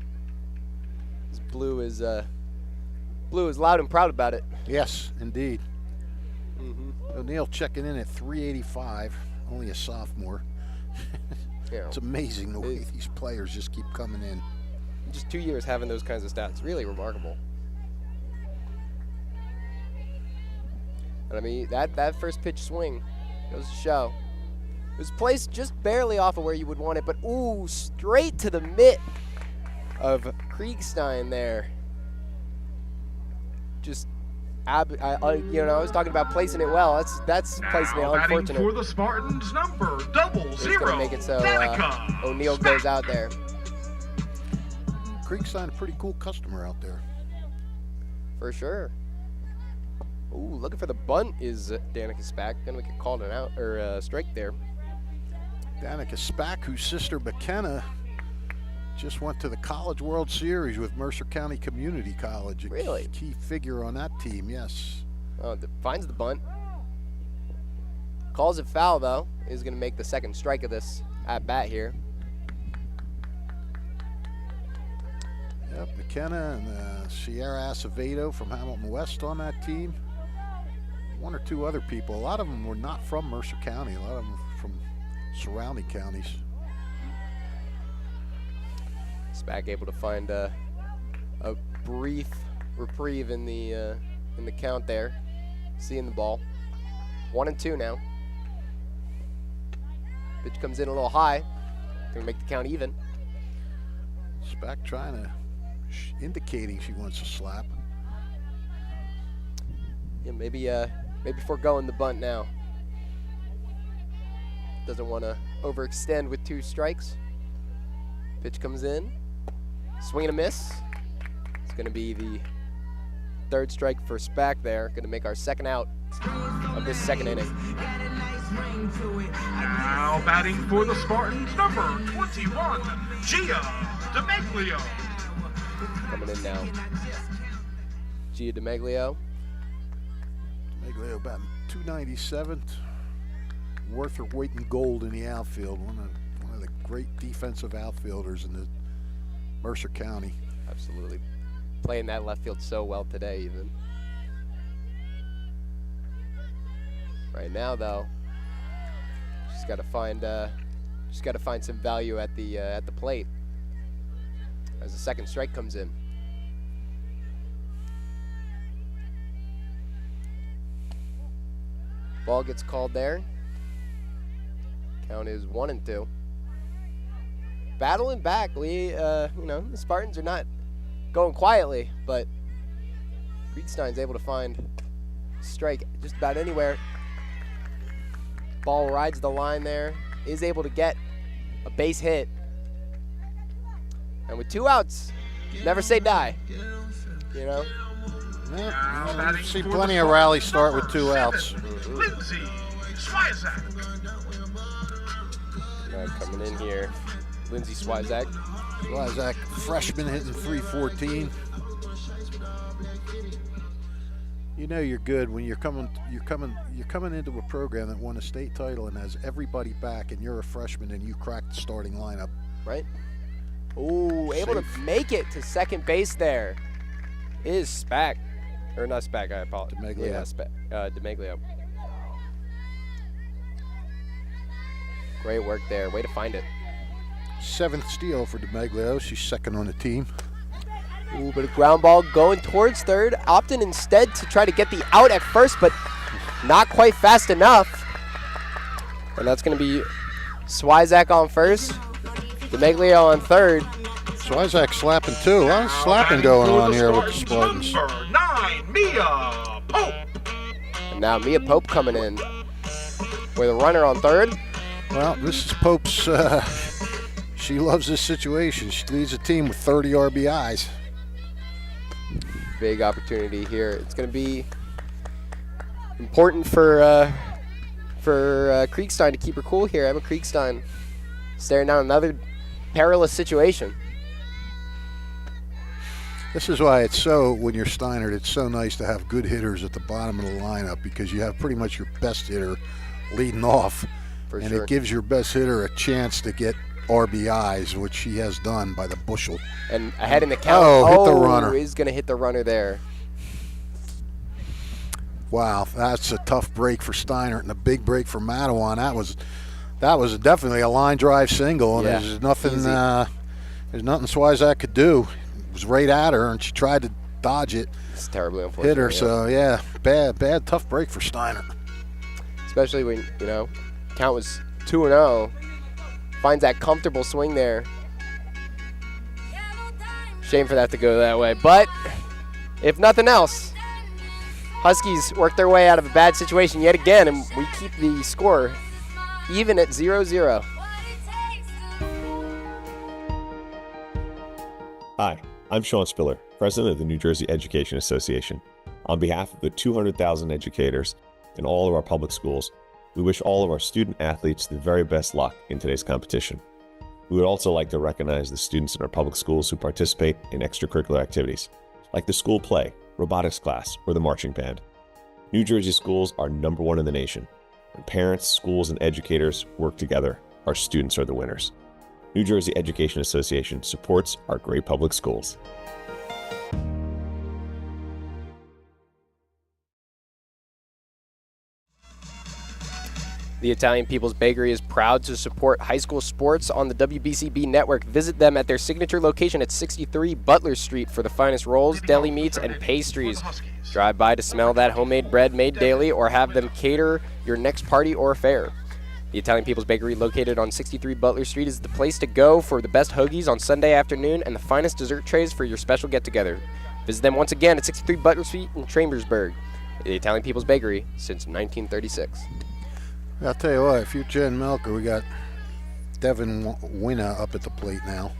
S2: This Blue is loud and proud about it.
S3: Yes, indeed. O'Neal checking in at 385, only a sophomore.
S2: Yeah.
S3: It's amazing the way these players just keep coming in.
S2: Just 2 years having those kinds of stats, really remarkable. And I mean, that first pitch swing goes to show. It was placed just barely off of where you would want it, but ooh, straight to the mitt of Kriegstein there. Just, I was talking about placing it well. That's placing it
S6: Now batting
S2: unfortunate.
S6: for the Spartans, number 00,
S2: It's gonna make it so
S6: Danica
S2: O'Neal goes out there.
S3: Kriegstein, a pretty cool customer out there.
S2: For sure. Ooh, looking for the bunt is Danica Spack. Gonna make a call it out or strike there.
S3: Danica Spack, whose sister McKenna just went to the College World Series with Mercer County Community College.
S2: Really?
S3: Key figure on that team, yes.
S2: Finds the bunt. Calls it foul though. Is gonna make the second strike of this at bat here.
S3: Yep, McKenna and Sierra Acevedo from Hamilton West on that team. One or two other people. A lot of them were not from Mercer County. A lot of them from surrounding counties.
S2: SPAC able to find a brief reprieve in the count there. Seeing the ball. 1-2 now. Pitch comes in a little high. Gonna make the count even.
S3: SPAC trying to, indicating she wants to slap.
S2: Yeah, maybe foregoing the bunt now. Doesn't want to overextend with 2 strikes. Pitch comes in. Swing and a miss. It's going to be the 3rd strike for SPAC there. Going to make our 2nd out of this 2nd inning.
S6: Now batting for the Spartans, number 21, Gia DeMaglio.
S2: Coming in now. Gia DeMaglio.
S3: DeMaglio batting 297. Worth her weight in gold in the outfield. One of the great defensive outfielders in the Mercer County.
S2: Absolutely. Playing that left field so well today even. Right now though, she's got to find some value at the plate as the 2nd strike comes in. Ball gets called there. Count is 1-2. Battling back, the Spartans are not going quietly, but Kriegstein's able to find a strike just about anywhere. Ball rides the line there, is able to get a base hit. And with 2 outs, never say die, you know?
S3: Yeah, you see plenty of rallies start with 2 outs.
S6: Lindsay Swizak.
S2: Coming in here, Lindsay Swizak.
S3: Swizak, freshman, hitting .314. You know you're good when you're coming into a program that won a state title and has everybody back, and you're a freshman and you crack the starting lineup.
S2: Right. Oh, able to make it to 2nd base there. Is SPAC, or not SPAC? I apologize.
S3: DeMaglio.
S2: Yeah, DeMaglio. Great work there. Way to find it.
S3: 7th steal for DeMaglio. She's 2nd on the team.
S2: Ooh, but a ground ball going towards 3rd. Opting instead to try to get the out at 1st, but not quite fast enough. And that's going to be Swizak on 1st. DeMaglio on 3rd.
S3: Swizak slapping too. A lot of slapping going on here with the Spartans.
S6: Number 9, Mia Pope.
S2: And now Mia Pope coming in with a runner on 3rd.
S3: Well, this is Pope's. She loves this situation. She leads the team with 30 RBIs.
S2: Big opportunity here. It's going to be important for Kriegstein to keep her cool here. Emma Kriegstein staring down another perilous situation.
S3: This is why it's so, when you're Steinert, it's so nice to have good hitters at the bottom of the lineup, because you have pretty much your best hitter leading off.
S2: For
S3: and
S2: sure.
S3: It gives your best hitter a chance to get RBIs, which he has done by the bushel.
S2: And ahead in the count.
S3: Hit the runner.
S2: He's going to hit the runner there.
S3: Wow, that's a tough break for Steinert and a big break for Matawan. That was definitely a line drive single, and
S2: Yeah,
S3: there's nothing Swizak could do. It was right at her, and she tried to dodge it.
S2: It's terribly unfortunate.
S3: Hit her, so yeah, bad, tough break for Steinert.
S2: Especially when, count was 2-0. Finds that comfortable swing there. Shame for that to go that way. But if nothing else, Huskies work their way out of a bad situation yet again, and we keep the score even at 0-0.
S5: Hi, I'm Sean Spiller, President of the New Jersey Education Association. On behalf of the 200,000 educators in all of our public schools, we wish all of our student athletes the very best luck in today's competition. We would also like to recognize the students in our public schools who participate in extracurricular activities, like the school play, robotics class, or the marching band. New Jersey schools are #1 in the nation. When parents, schools, and educators work together, our students are the winners. New Jersey Education Association supports our great public schools.
S2: The Italian People's Bakery is proud to support high school sports on the WBCB network. Visit them at their signature location at 63 Butler Street for the finest rolls, deli meats, and pastries. Drive by to smell that homemade bread made daily or have them cater your next party or affair. The Italian People's Bakery, located on 63 Butler Street, is the place to go for the best hoagies on Sunday afternoon and the finest dessert trays for your special get-together. Visit them once again at 63 Butler Street in Chambersburg. The Italian People's Bakery since 1936.
S3: I'll tell you what, if you're Jen Melker, we got Devin Winna up at the plate now.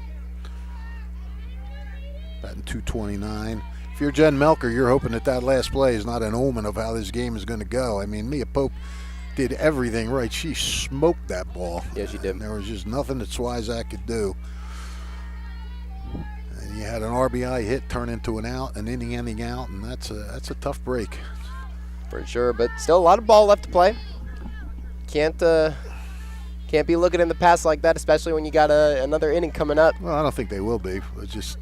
S3: Batting .229. If you're Jen Melker, you're hoping that last play is not an omen of how this game is going to go. I mean, Mia Pope did everything right. She smoked that ball.
S2: Yeah, she did.
S3: And there was just nothing that Swyzak could do. And you had an RBI hit turn into an out, an inning ending out, and that's a tough break.
S2: For sure, but still a lot of ball left to play. Can't be looking in the past like that, especially when you got another inning coming up.
S3: Well, I don't think they will be. It's just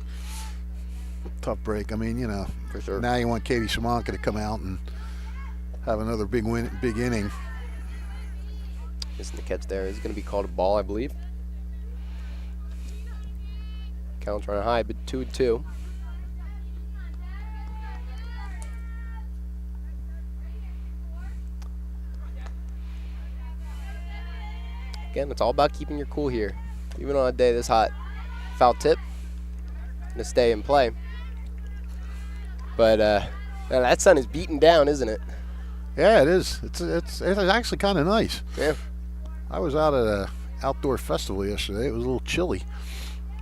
S3: a tough break. I mean, you know,
S2: for sure.
S3: Now you want Katie Simonka to come out and have another big inning.
S2: Missing the catch there is going to be called a ball, I believe. Count's running high, but 2-2. Again, it's all about keeping your cool here, even on a day this hot. Foul tip, gonna stay in play. But that sun is beaten down, isn't it?
S3: Yeah, it is. It's actually kind of nice.
S2: Yeah.
S3: I was out at an outdoor festival yesterday. It was a little chilly.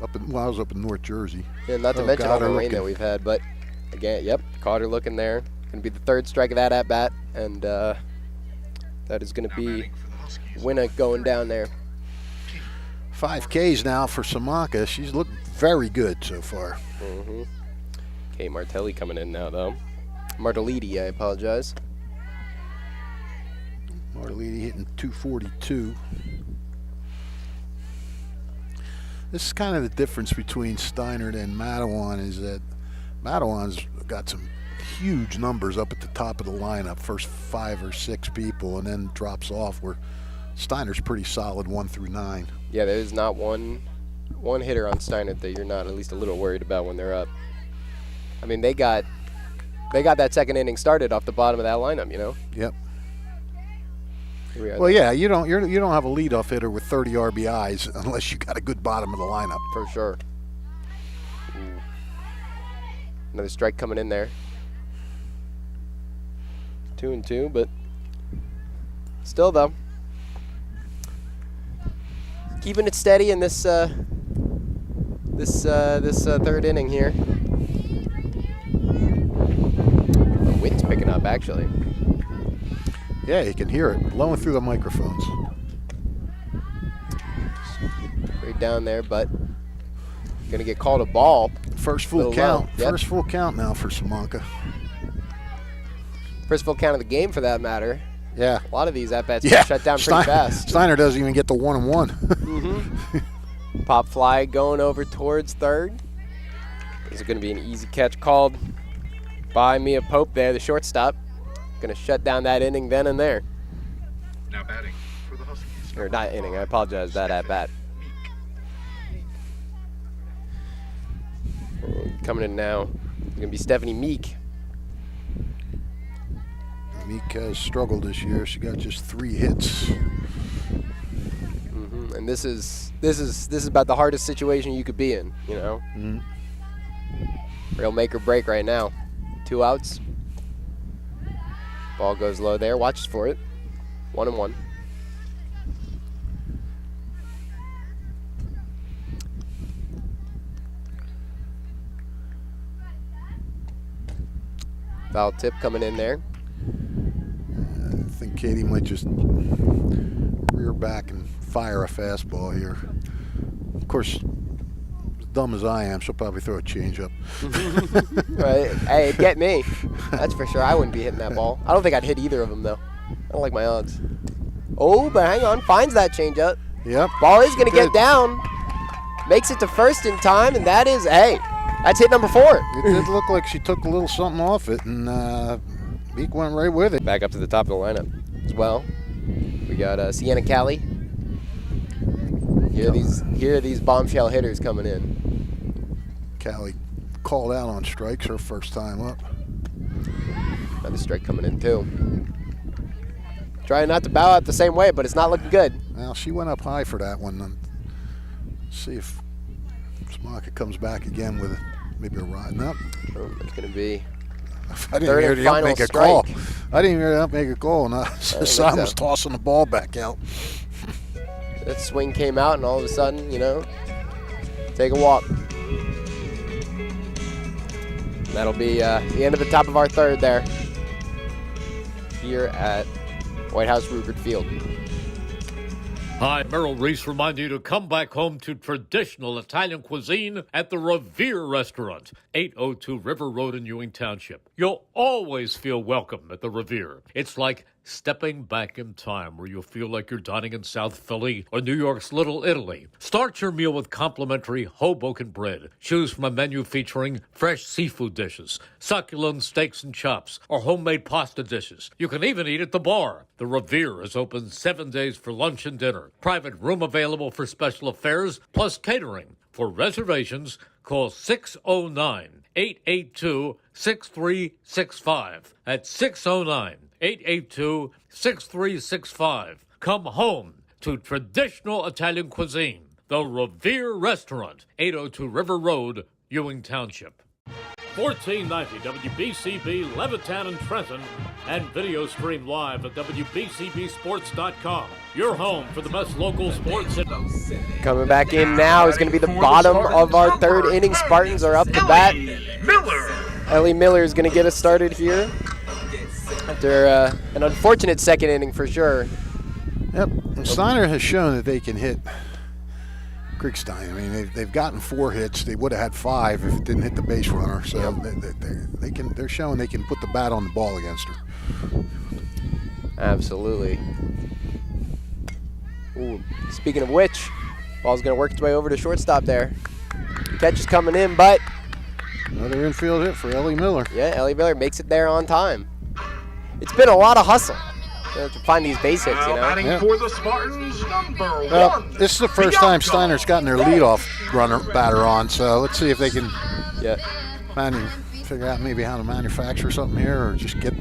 S3: I was up in North Jersey.
S2: Yeah, not to mention all the rain that we've had. But again, yep, Carter looking there. Gonna be the third strike of that at bat, and that is gonna be Winna going down there.
S3: 5 Ks now for Simonka. She's looked very good so far.
S2: Mm-hmm. Okay, Martelli coming in now, though. Martelliti, I apologize.
S3: Martelliti hitting .242. This is kind of the difference between Steinert and Matawan, is that Matawan's got some huge numbers up at the top of the lineup, first 5 or 6 people, and then drops off, where Steinert's pretty solid 1 through 9.
S2: Yeah, there's not one hitter on Steinert that you're not at least a little worried about when they're up. I mean, they got that second inning started off the bottom of that lineup, you know.
S3: Yep.
S2: Well,
S3: there. Yeah, you don't have a leadoff hitter with 30 RBIs unless you got a good bottom of the lineup.
S2: For sure. Ooh. Another strike coming in there. 2-2, but still though, keeping it steady in this third inning here. The wind's picking up, actually.
S3: Yeah, you can hear it blowing through the microphones.
S2: Right down there, but gonna get called a ball.
S3: First full count.
S2: Yep.
S3: First full count now for Simonka.
S2: First full count of the game, for that matter.
S3: Yeah.
S2: A lot of these at-bats get shut down pretty fast.
S3: Steiner doesn't even get the 1-1.
S2: Mm-hmm. Pop fly going over towards third. This is going to be an easy catch called by Mia Pope there, the shortstop. Going to shut down that inning then and there.
S6: Now batting for the Huskies.
S2: Or not inning, I apologize, that at-bat. Coming in now, it's going to be Stephanie Meek.
S3: Meek has struggled this year. She got just 3 hits.
S2: Mm-hmm. And this is about the hardest situation you could be in, you know.
S3: Mm-hmm.
S2: Real make or break right now. 2 outs. Ball goes low there. Watches for it. 1-1. Foul tip coming in there.
S3: I think Katie might just rear back and fire a fastball here. Of course, as dumb as I am, she'll probably throw a changeup.
S2: Right. Hey, get me. That's for sure. I wouldn't be hitting that ball. I don't think I'd hit either of them, though. I don't like my odds. Oh, but hang on. Finds that changeup.
S3: Yep.
S2: Ball is going to get down. Makes it to first in time, and that is, hey, that's hit number 4.
S3: It did look like she took a little something off it, and Meek went right with it.
S2: Back up to the top of the lineup as well. We got Sienna Cali. Here are these bombshell hitters coming in.
S7: Callie called out on strikes her first time up.
S2: Another strike coming in too. Trying not to bow out the same way, but it's not looking good.
S7: Well, she went up high for that one. See if Smaka comes back again with maybe a ride. Nope.
S2: Oh, it's going to be
S7: I didn't
S2: third
S7: hear
S2: and
S7: the ump
S2: final
S7: make a
S2: strike.
S7: call. I didn't hear the ump make a call. And Sam
S2: so.
S7: was tossing the ball back out.
S2: That swing came out, and all of a sudden, take a walk. And that'll be the end of the top of our third there here at White House Ruppert Field.
S1: Hi, Merrill Reese reminding you to come back home to traditional Italian cuisine at the Revere Restaurant, 802 River Road in Ewing Township. You'll always feel welcome at the Revere. It's like stepping back in time where you'll feel like you're dining in South Philly or New York's Little Italy. Start your meal with complimentary Hoboken bread. Choose from a menu featuring fresh seafood dishes, succulent steaks and chops, or homemade pasta dishes. You can even eat at the bar. The Revere is open 7 days for lunch and dinner. Private room available for special affairs, plus catering. For reservations, call 609-882-6365. That's 609-882-6365. Come home to traditional Italian cuisine. The Revere Restaurant, 802 River Road, Ewing Township. 1490 WBCB Levittown and Trenton, and video stream live at WBCBsports.com. Your home for the best local sports.
S2: Coming back in now is going to be the bottom of our third inning. Spartans are up to bat. Ellie Miller is going to get us started here after an unfortunate second inning for sure.
S7: Yep, and Steiner has shown that they can hit Kriegstein. I mean, they've gotten 4 hits. They would have had 5 if it didn't hit the base runner. So they're showing they can put the bat on the ball against her.
S2: Absolutely. Ooh, speaking of which, ball's going to work its way over to shortstop there. Catch is coming in, but
S7: Another infield hit for Ellie Miller.
S2: yeah, Ellie Miller makes it there on time. It's been a lot of hustle to find these base hits,
S6: Batting
S7: Yeah.
S6: for the Spartans, number
S7: Well,
S6: 1.
S7: this is the first time Steinert's gotten their leadoff batter on, so let's see if they can
S2: Yeah.
S7: figure out maybe how to manufacture something here or just get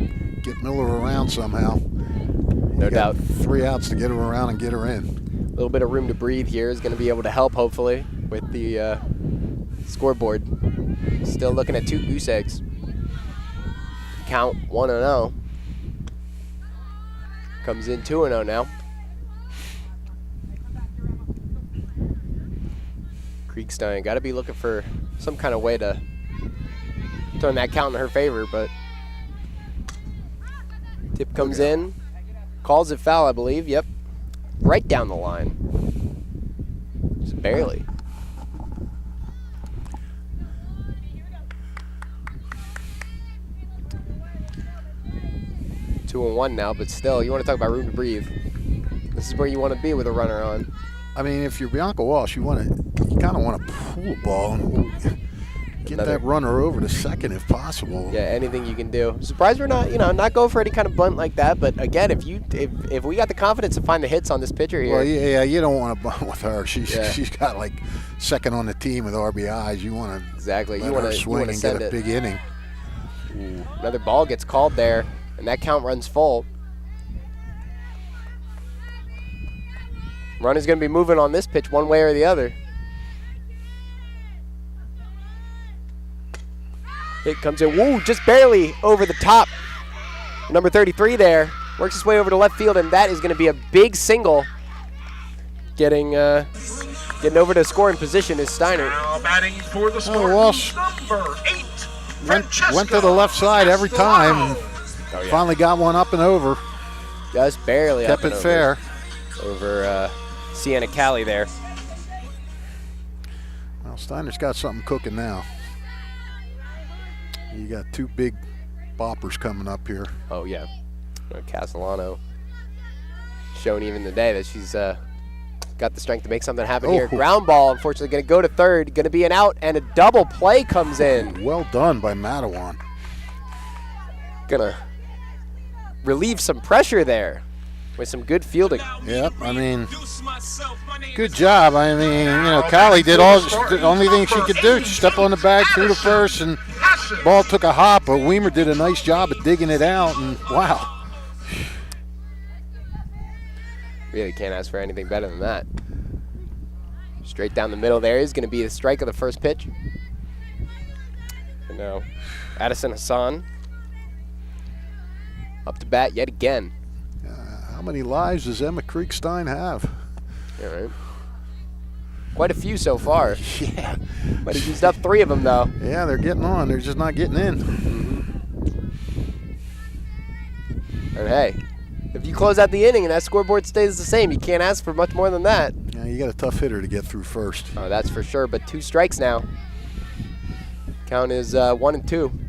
S7: Miller around somehow.
S2: No
S7: You got
S2: doubt.
S7: 3 outs to get her around and get her in.
S2: A little bit of room to breathe here is going to be able to help, hopefully, with the scoreboard. Still looking at 2 goose eggs. Count 1-0. Comes in 2-0 now. Kriegstein got to be looking for some kind of way to turn that count in her favor, but tip comes in, calls it foul, I believe. Yep, right down the line, just barely. Two and one now, but still, you want to talk about room to breathe. This is where you want to be with a runner on.
S7: I mean, if you're Bianca Walsh, you kind of want to pull the ball and get that runner over to second if possible.
S2: Yeah, anything you can do. Surprised we're not, not going for any kind of bunt like that. But again, if we got the confidence to find the hits on this pitcher here.
S7: Well, yeah, you don't want to bunt with her. She's
S2: Yeah.
S7: got like second on the team with RBIs. You want to
S2: Exactly.
S7: let
S2: You
S7: her
S2: want to
S7: swing and
S2: send
S7: get a
S2: it.
S7: big inning.
S2: Another ball gets called there, and that count runs full. Runner's going to be moving on this pitch one way or the other. It comes in, woo, just barely over the top. Number 33 there, works his way over to left field, and that is going to be a big single. Getting over to scoring position is Steinert.
S6: Now batting for the Spartans,
S7: Walsh
S6: number 8.
S7: Went to the left side every time. And finally got one up and over.
S2: Just barely
S7: Kept
S2: up
S7: it
S2: and
S7: fair.
S2: over Sienna Cali there.
S7: Well, Steiner's got something cooking now. You got 2 big boppers coming up here.
S2: Oh, yeah. Castellano shown even today that she's got the strength to make something happen here.
S7: Oh.
S2: Ground ball, unfortunately, going to go to third. Going to be an out, and a double play comes in.
S7: Well done by Matawan.
S2: Going to relieve some pressure there. with some good fielding.
S7: Yep, I mean, good job. I mean, Callie did the only thing she could do. She stepped on the bag, threw the first, and ball took a hop, but Weimer did a nice job of digging it out, and wow.
S2: Really can't ask for anything better than that. Straight down the middle there is going to be the strike of the first pitch. And now Addison Hassan up to bat yet again.
S7: How many lives does Emma Kriegstein have?
S2: All right. Quite a few so far.
S7: Yeah.
S2: But he's used up 3 of them, though.
S7: Yeah, they're getting on. They're just not getting in.
S2: And hey, if you close out the inning and that scoreboard stays the same, you can't ask for much more than that.
S7: Yeah, you got a tough hitter to get through first.
S2: Oh, that's for sure, but 2 strikes now. Count is 1-2.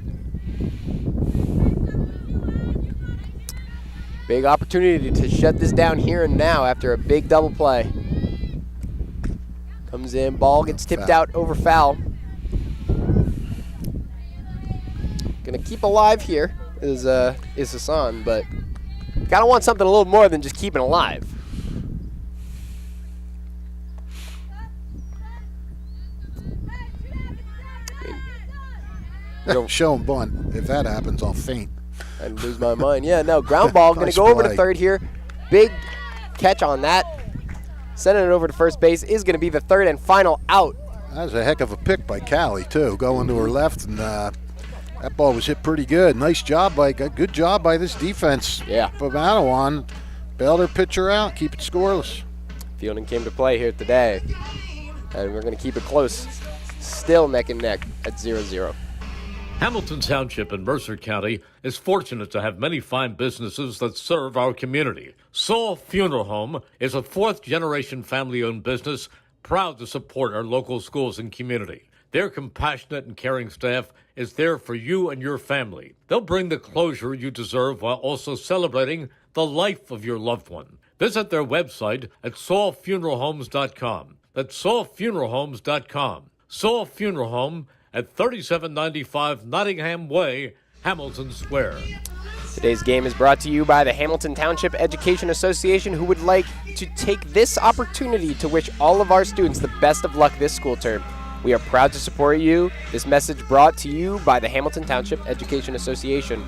S2: Big opportunity to shut this down here and now after a big double play. Comes in, ball gets tipped out over foul. Gonna keep alive here is Hassan, but gotta want something a little more than just keeping alive.
S7: Show him bunt. If that happens, I'll faint.
S2: I'd lose my mind. Yeah, no, ground ball. Going to go over to third here. Big catch on that. Sending it over to first base is going to be the third and final out.
S7: That was a heck of a pick by Callie, too. Going to her left, and that ball was hit pretty good. Nice job good job by this defense.
S2: Yeah.
S7: For Matawan. Bailed her pitcher out, keep it scoreless.
S2: Fielding came to play here today. And we're going to keep it close. Still neck and neck at 0-0.
S1: Hamilton Township in Mercer County is fortunate to have many fine businesses that serve our community. Saul Funeral Home is a 4th-generation family-owned business proud to support our local schools and community. Their compassionate and caring staff is there for you and your family. They'll bring the closure you deserve while also celebrating the life of your loved one. Visit their website at saulfuneralhomes.com. That's saulfuneralhomes.com. Saul Funeral Home at 3795 Nottingham Way, Hamilton Square.
S2: Today's game is brought to you by the Hamilton Township Education Association, who would like to take this opportunity to wish all of our students the best of luck this school term. We are proud to support you. This message brought to you by the Hamilton Township Education Association.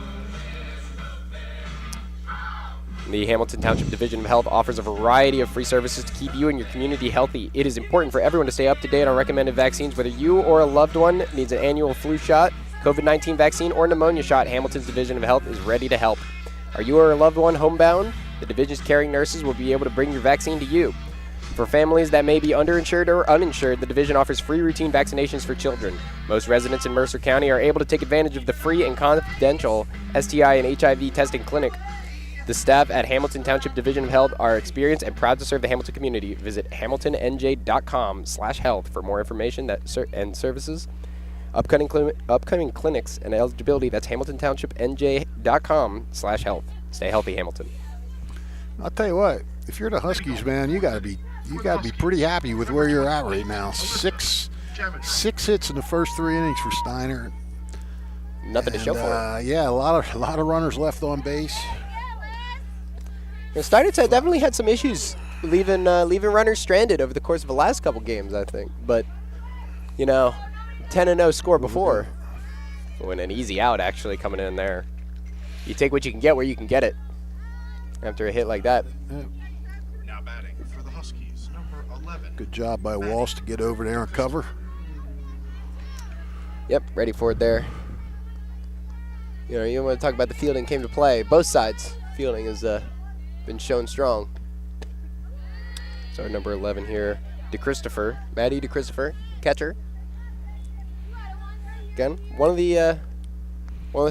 S2: The Hamilton Township Division of Health offers a variety of free services to keep you and your community healthy. It is important for everyone to stay up to date on recommended vaccines. Whether you or a loved one needs an annual flu shot, COVID-19 vaccine, or pneumonia shot, Hamilton's Division of Health is ready to help. Are you or a loved one homebound? The division's caring nurses will be able to bring your vaccine to you. For families that may be underinsured or uninsured, the division offers free routine vaccinations for children. Most residents in Mercer County are able to take advantage of the free and confidential STI and HIV testing clinic. The staff at Hamilton Township Division of Health are experienced and proud to serve the Hamilton community. Visit hamiltonnj.com/health for more information and services, upcoming clinics, and eligibility. That's hamiltontowshipnj.com/health. Stay healthy, Hamilton.
S7: I'll tell you what, if you're the Huskies, man, you gotta be pretty happy with where you're at right now. Six hits in the first 3 innings for Steinert.
S2: Nothing to show for it.
S7: Yeah, a lot of runners left on base.
S2: Steinert's definitely had some issues leaving runners stranded over the course of the last couple games, I think. But 10-0 score before, when an easy out actually coming in there. You take what you can get where you can get it after a hit like that.
S7: Yeah.
S6: Now batting for the Huskies, number 11.
S7: Good job by Walsh to get over there and cover.
S2: Yep, ready for it there. You want to talk about the fielding came to play. Both sides fielding has been shown strong. So number 11 here, Maddie DeChristopher, catcher. Again, one of the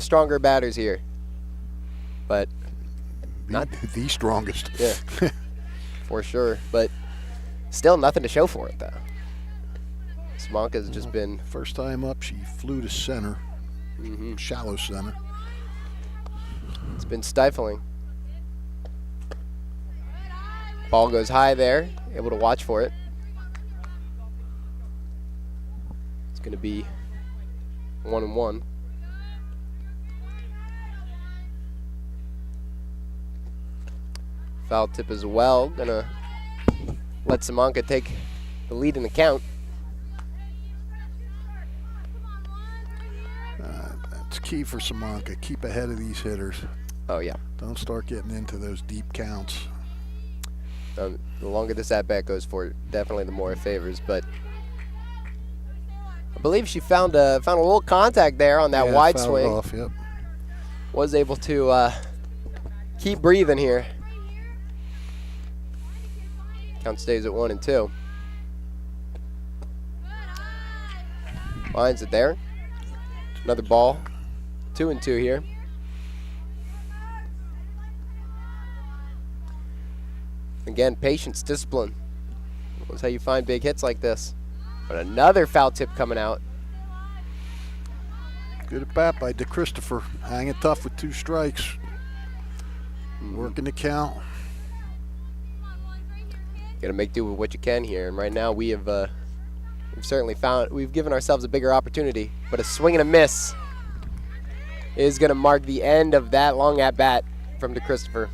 S2: stronger batters here, but not
S7: the strongest.
S2: Yeah, for sure. But still, nothing to show for it though. Smonka's just been
S7: first time up. She flew to center, shallow center.
S2: It's been stifling. Ball goes high there, able to watch for it. It's going to be 1-1. Foul tip as well. Gonna let Simonka take the lead in the count.
S7: It's key for Simonka. Keep ahead of these hitters.
S2: Oh, yeah.
S7: Don't start getting into those deep counts.
S2: The longer this at-bat goes for, definitely the more it favors. But I believe she found a little contact there on that wide
S7: fouled
S2: swing.
S7: Off, yep.
S2: Was able to keep breathing here. Count stays at 1-2. Lines it there. Another ball. 2-2 here. Again, patience, discipline. That's how you find big hits like this. But another foul tip coming out.
S7: Good at bat by DeChristopher. Hanging tough with 2 strikes. Working the count.
S2: Gotta make do with what you can here. And right now we've certainly we've given ourselves a bigger opportunity. But a swing and a miss is gonna mark the end of that long at bat from DeChristopher.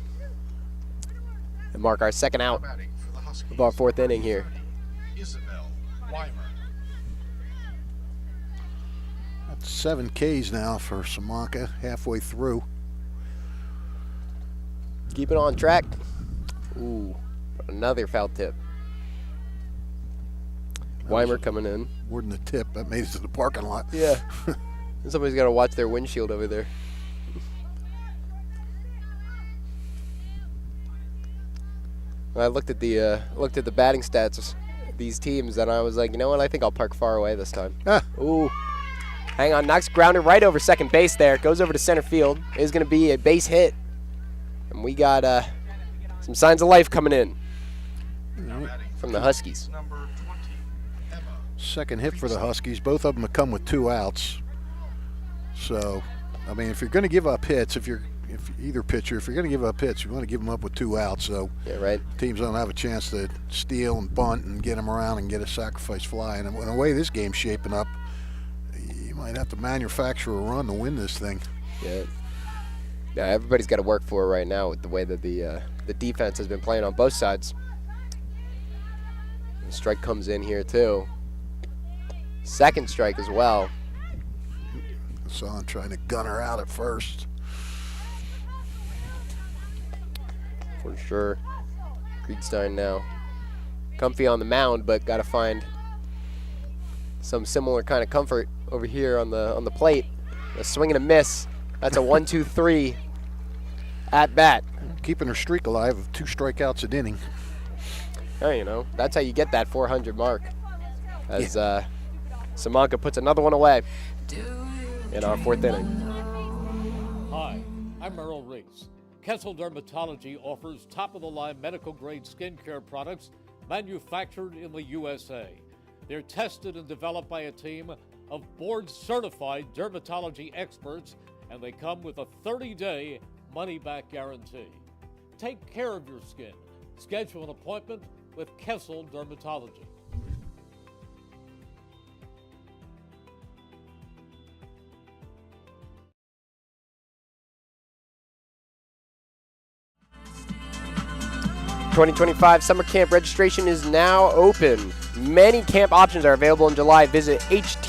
S2: And mark our second out of our 4th inning here.
S6: Isabel Weimer.
S7: That's 7 Ks now for Simonka, halfway through.
S2: Keep it on track. Ooh, another foul tip. Weimer coming in.
S7: More than a tip. That made it to the parking lot.
S2: Yeah. Somebody's got to watch their windshield over there. I looked at the batting stats of these teams, and I was like, you know what? I think I'll park far away this time. Ooh. Hang on. Knocks grounder right over second base there. Goes over to center field. It is going to be a base hit. And we got some signs of life coming in from the Huskies.
S7: Second hit for the Huskies. Both of them have come with 2 outs. So, I mean, if you're going to give up hits, if either pitcher, if you're going to give up hits, you want to give them up with 2 outs. So,
S2: yeah, right.
S7: Teams don't have a chance to steal and bunt and get them around and get a sacrifice fly. And the way this game's shaping up, you might have to manufacture a run to win this thing.
S2: Yeah. Yeah, everybody's got to work for it right now with the way that the defense has been playing on both sides. The strike comes in here too. Second strike as well.
S7: Hassan trying to gun her out at first.
S2: For sure. Kriegstein now comfy on the mound, but got to find some similar kind of comfort over here on the plate. A swing and a miss. That's a 1-2-3 at bat.
S7: Keeping her streak alive of 2 strikeouts an inning.
S2: Oh, you know, that's how you get that 400 mark. As Simonka puts another one away in our 4th inning.
S1: Hi, I'm Merrill Reese. Kessel Dermatology offers top-of-the-line medical-grade skincare products manufactured in the USA. They're tested and developed by a team of board-certified dermatology experts, and they come with a 30-day money-back guarantee. Take care of your skin. Schedule an appointment with Kessel Dermatology.
S2: '25 summer camp registration is now open. Many camp options are available in July. Visit htsdnj.org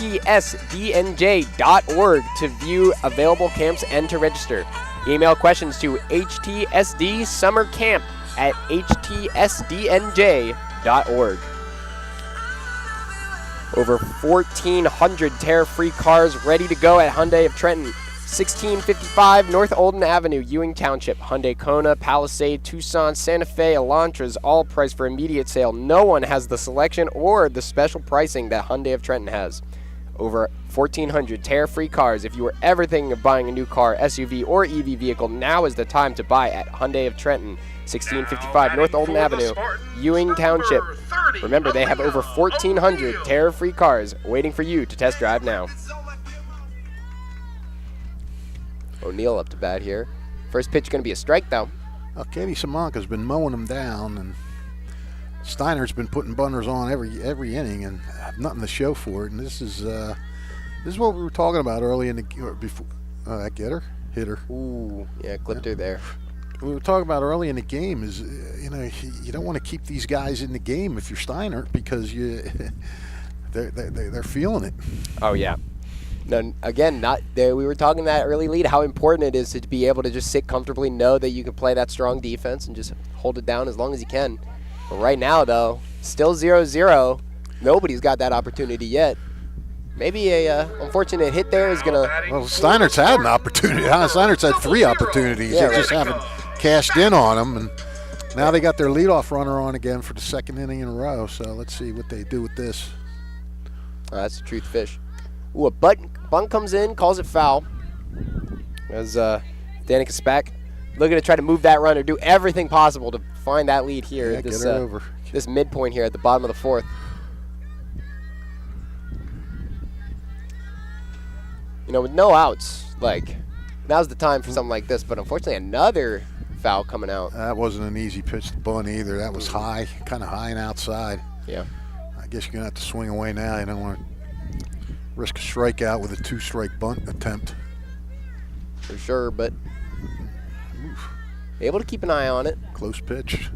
S2: to view available camps and to register. Email questions to htsdsummercamp@htsdnj.org. Over 1,400 tear-free cars ready to go at Hyundai of Trenton. 1655 North Olden Avenue, Ewing Township. Hyundai Kona, Palisade, Tucson, Santa Fe, Elantras, all priced for immediate sale. No one has the selection or the special pricing that Hyundai of Trenton has. Over 1,400 tear-free cars. If you were ever thinking of buying a new car, SUV, or EV vehicle, now is the time to buy at Hyundai of Trenton. 1655 North Olden Avenue, Ewing Township. Remember, they have over 1,400 tear-free cars waiting for you to test drive now. O'Neal up to bat here. First pitch going to be a strike, though.
S7: Well, Katie Simonka's been mowing them down, and Steinert's been putting bunters on every inning, and nothing to show for it. And this is what we were talking about early in the before. That get her, hit her.
S2: Ooh, yeah, clipped her there.
S7: we were talking about early in the game is, you don't want to keep these guys in the game if you're Steinert because they're feeling it.
S2: Oh, yeah. No, again, we were talking that early lead, how important it is to be able to just sit comfortably, know that you can play that strong defense and just hold it down as long as you can. But right now, though, still 0-0. Nobody's got that opportunity yet. Maybe a unfortunate hit there is going to...
S7: Well, Steinert's had an opportunity. Steinert's had 3 opportunities.
S2: Yeah,
S7: they just haven't cashed in on them. And now they got their leadoff runner on again for the 2nd inning in a row. So let's see what they do with this.
S2: That's the truth fish. Ooh, a bunt comes in, calls it foul. As Danica Speck looking to try to move that runner, do everything possible to find that lead here.
S7: Yeah, get her over.
S2: This midpoint here at the bottom of the 4th. With no outs, now's the time for something like this. But unfortunately, another foul coming out.
S7: That wasn't an easy pitch to bunt either. That was high, kind of high and outside.
S2: Yeah.
S7: I guess you're going to have to swing away now. You don't want to risk a strikeout with a 2-strike bunt attempt.
S2: For sure, but able to keep an eye on it.
S7: Close pitch.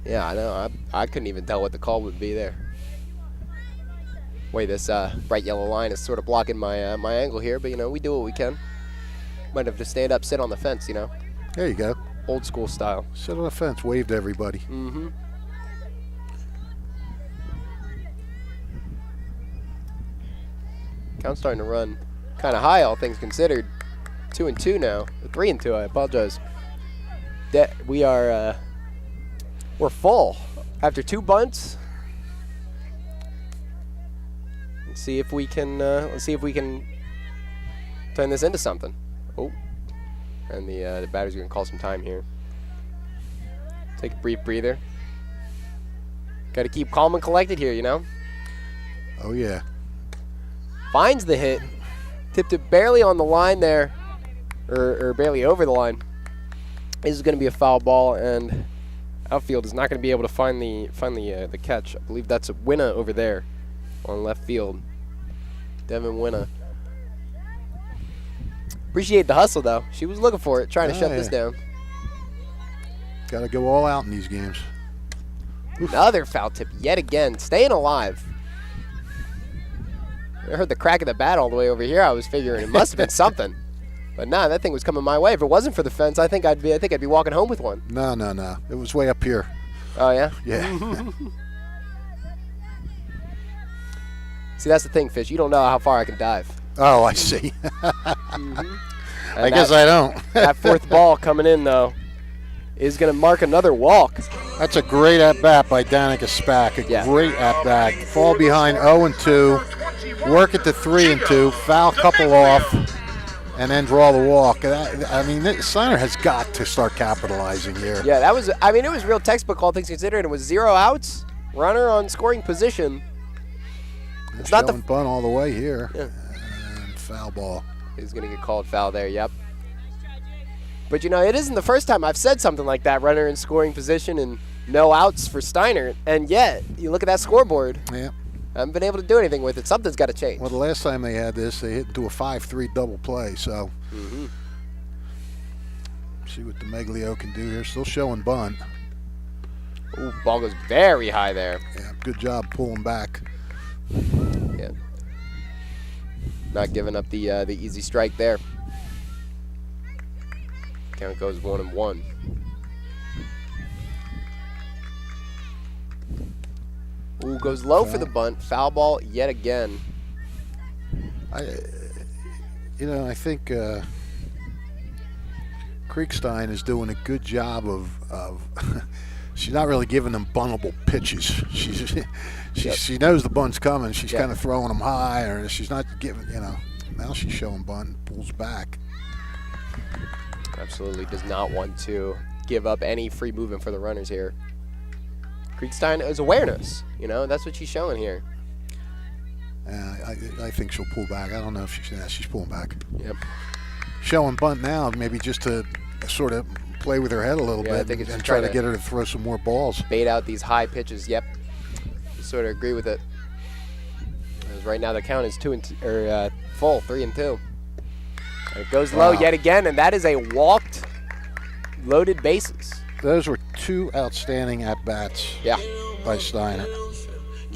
S2: Yeah, I know. I couldn't even tell what the call would be there. Way this bright yellow line is sort of blocking my my angle here, but we do what we can. Might have to stand up, sit on the fence,
S7: There you go.
S2: Old school style.
S7: Sit on the fence, wave to everybody.
S2: Mm-hmm. Count's starting to run kind of high, all things considered. 2-2 now. 3-2, I apologize. We're full after 2 bunts. Let's see if we can turn this into something. Oh, and the batter's gonna call some time here. Take a brief breather. Got to keep calm and collected here,
S7: Oh yeah.
S2: Finds the hit, tipped it barely on the line there, or barely over the line. This is going to be a foul ball, and outfield is not going to be able to find the catch. I believe that's a Winna over there on left field. Devin Winna. Appreciate the hustle though. She was looking for it, trying to shut this down.
S7: Got to go all out in these games.
S2: Another foul tip yet again, staying alive. I heard the crack of the bat all the way over here. I was figuring it must have been something, but nah, that thing was coming my way. If it wasn't for the fence, I think I'd be walking home with one.
S7: No. It was way up here.
S2: Oh yeah.
S7: Yeah.
S2: See, that's the thing, Fish. You don't know how far I can dive.
S7: Oh, I see.
S2: Mm-hmm.
S7: I guess I don't.
S2: That 4th ball coming in though is going to mark another walk.
S7: That's a great at-bat by Danica Speck. Great at-bat. Fall behind 0-2, work it to 3-2, foul couple off, and then draw the walk. Steinert has got to start capitalizing here.
S2: Yeah, that was. It was real textbook, all things considered. It was 0 outs, runner on scoring position.
S7: It's not the bunt all the way here.
S2: Yeah.
S7: And foul ball.
S2: He's going to get called foul there. Yep. But it isn't the first time I've said something like that. Runner in scoring position and no outs for Steinert, and yet you look at that scoreboard.
S7: Yeah.
S2: I haven't been able to do anything with it. Something's got to change.
S7: Well, the last time they had this, they hit into a 5-3 double play. So, see what the Meglio can do here. Still showing bunt.
S2: Ooh, ball goes very high there.
S7: Yeah, good job pulling back.
S2: Yeah. Not giving up the easy strike there. Count goes 1-1. Ooh, goes low for the bunt. Foul ball yet again.
S7: I think Kriegstein is doing a good job of she's not really giving them buntable pitches. She knows the bunt's coming. She's kind of throwing them high, or she's not giving, now she's showing bunt and pulls back.
S2: Absolutely does not want to give up any free movement for the runners here. Kriegstein is awareness. That's what she's showing here.
S7: I think she'll pull back. I don't know if she's pulling back.
S2: Yep.
S7: Showing bunt now, maybe just to sort of play with her head a little bit
S2: I think it's
S7: and try to get her to throw some more balls.
S2: Bait out these high pitches. Yep. Sort of agree with it. As right now the count is full 3-2. And it goes low yet again, and that is a walked loaded bases.
S7: Those were 2 outstanding at-bats
S2: Yeah.
S7: by Steinert.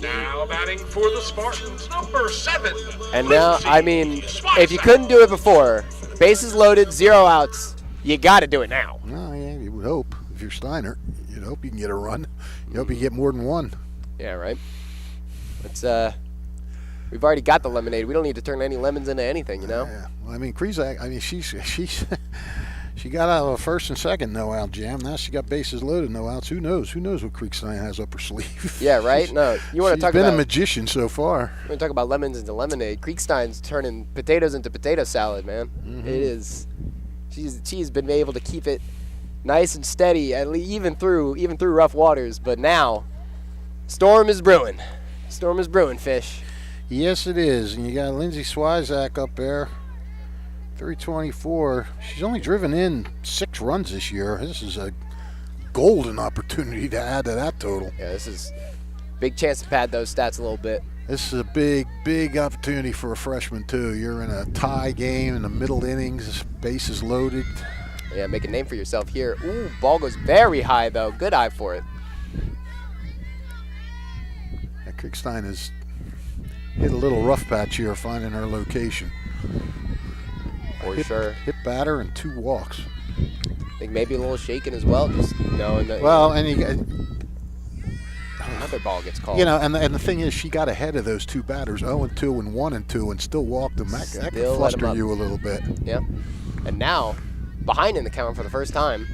S6: Now batting for the Spartans, number 7.
S2: And now, I mean, if you couldn't do it before, bases loaded, 0 outs, you got to do it now.
S7: No, yeah, you would hope. If you're Steinert, you'd hope you can get a run. You hope you get more than 1.
S2: Yeah, right. It's we've already got the lemonade. We don't need to turn any lemons into anything, you know.
S7: Yeah. Well, I mean, Krizak, I mean, she's she got out of a first and second no-out jam. Now she got bases loaded, no outs. Who knows? Who knows what Creekstein has up her sleeve?
S2: Yeah, right. No, you want to talk
S7: She's been
S2: about
S7: a magician so far.
S2: We want to talk about lemons into lemonade. Creekstein's turning potatoes into potato salad, man.
S7: Mm-hmm.
S2: It is. She's been able to keep it nice and steady, even through rough waters. But now, storm is brewing. Storm is brewing, Fish.
S7: Yes, it is. And you got Lindsay Swizak up there, 324. She's only driven in 6 runs this year. This is a golden opportunity to add to that total.
S2: Yeah, this is big chance to pad those stats a little bit.
S7: This is a big, big opportunity for a freshman, too. You're in a tie game in the middle innings. Bases loaded.
S2: Yeah, make a name for yourself here. Ooh, ball goes very high, though. Good eye for it.
S7: Yeah, Kriegstein has hit a little rough patch here, finding her location.
S2: For sure.
S7: Hit batter and 2 walks.
S2: I think maybe a little shaken as well, just knowing that.
S7: Well, and you got,
S2: another ball gets called.
S7: you know, and the thing is, she got ahead of those 2 batters, 0-2 and 1-2, and still walked them. That
S2: Still
S7: can
S2: let 'em
S7: fluster
S2: up.
S7: you a little bit.
S2: Yep. And now, behind in the count for the first time.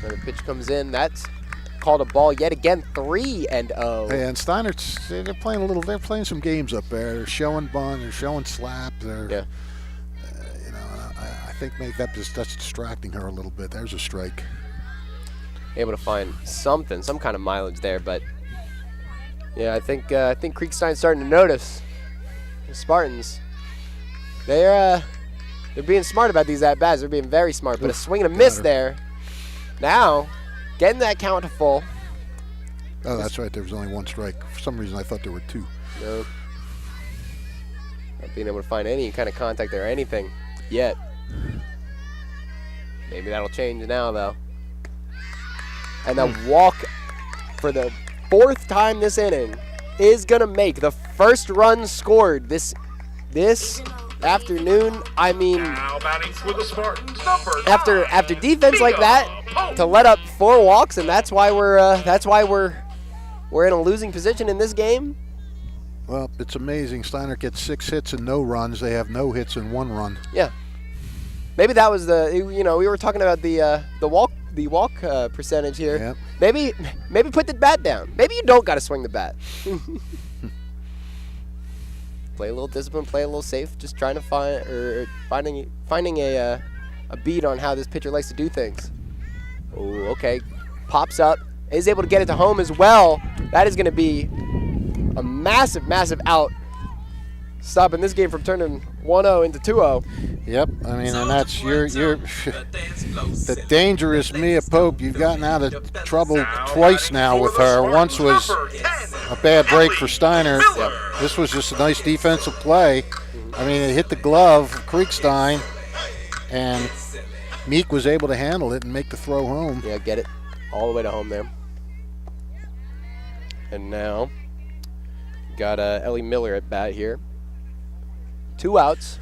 S2: Another pitch comes in. That's called a ball yet again. 3-0.
S7: And Steinert's, they're playing a little. They're playing some games up there. They're showing bunt. They're showing slap. They're,
S2: Yeah.
S7: You know, I think maybe that's distracting her a little bit. There's a strike.
S2: Able to find something, some kind of mileage there, but yeah, I think Creekstein's starting to notice. The Spartans, they're being smart about these at bats. They're being very smart, but a swing and a miss there. Now, getting that count to full.
S7: Oh, that's right. There was only 1 strike. For some reason, I thought there were 2.
S2: No, not being able to find any kind of contact there or anything yet. Maybe that'll change now, though. And the walk for the 4th time this inning is going to make the first run scored this afternoon. I mean,
S6: Now batting for the Spartans, number 9.
S2: after defense like that, to let up 4 walks, and that's why we're in a losing position in this game.
S7: Well, it's amazing. Steinert gets 6 hits and no runs. They have no hits and 1 run.
S2: Yeah. Maybe that was we were talking about the walk percentage here.
S7: Yep.
S2: Maybe put the bat down. Maybe you don't got to swing the bat. Play a little discipline, play a little safe, just trying to finding a beat on how this pitcher likes to do things. Oh, okay. Pops up, is able to get it to home as well. That is going to be a massive, massive out, stopping this game from turning 1-0 into 2-0.
S7: Yep, I mean, and that's your the dangerous Mia Pope. You've gotten out of trouble twice now with her. Once was a bad break for Steiner. This was just a nice defensive play. I mean, it hit the glove of Kriegstein, and Meek was able to handle it and make the throw home.
S2: Yeah, get it all the way to home there. And now, got Ellie Miller at bat here. 2 outs.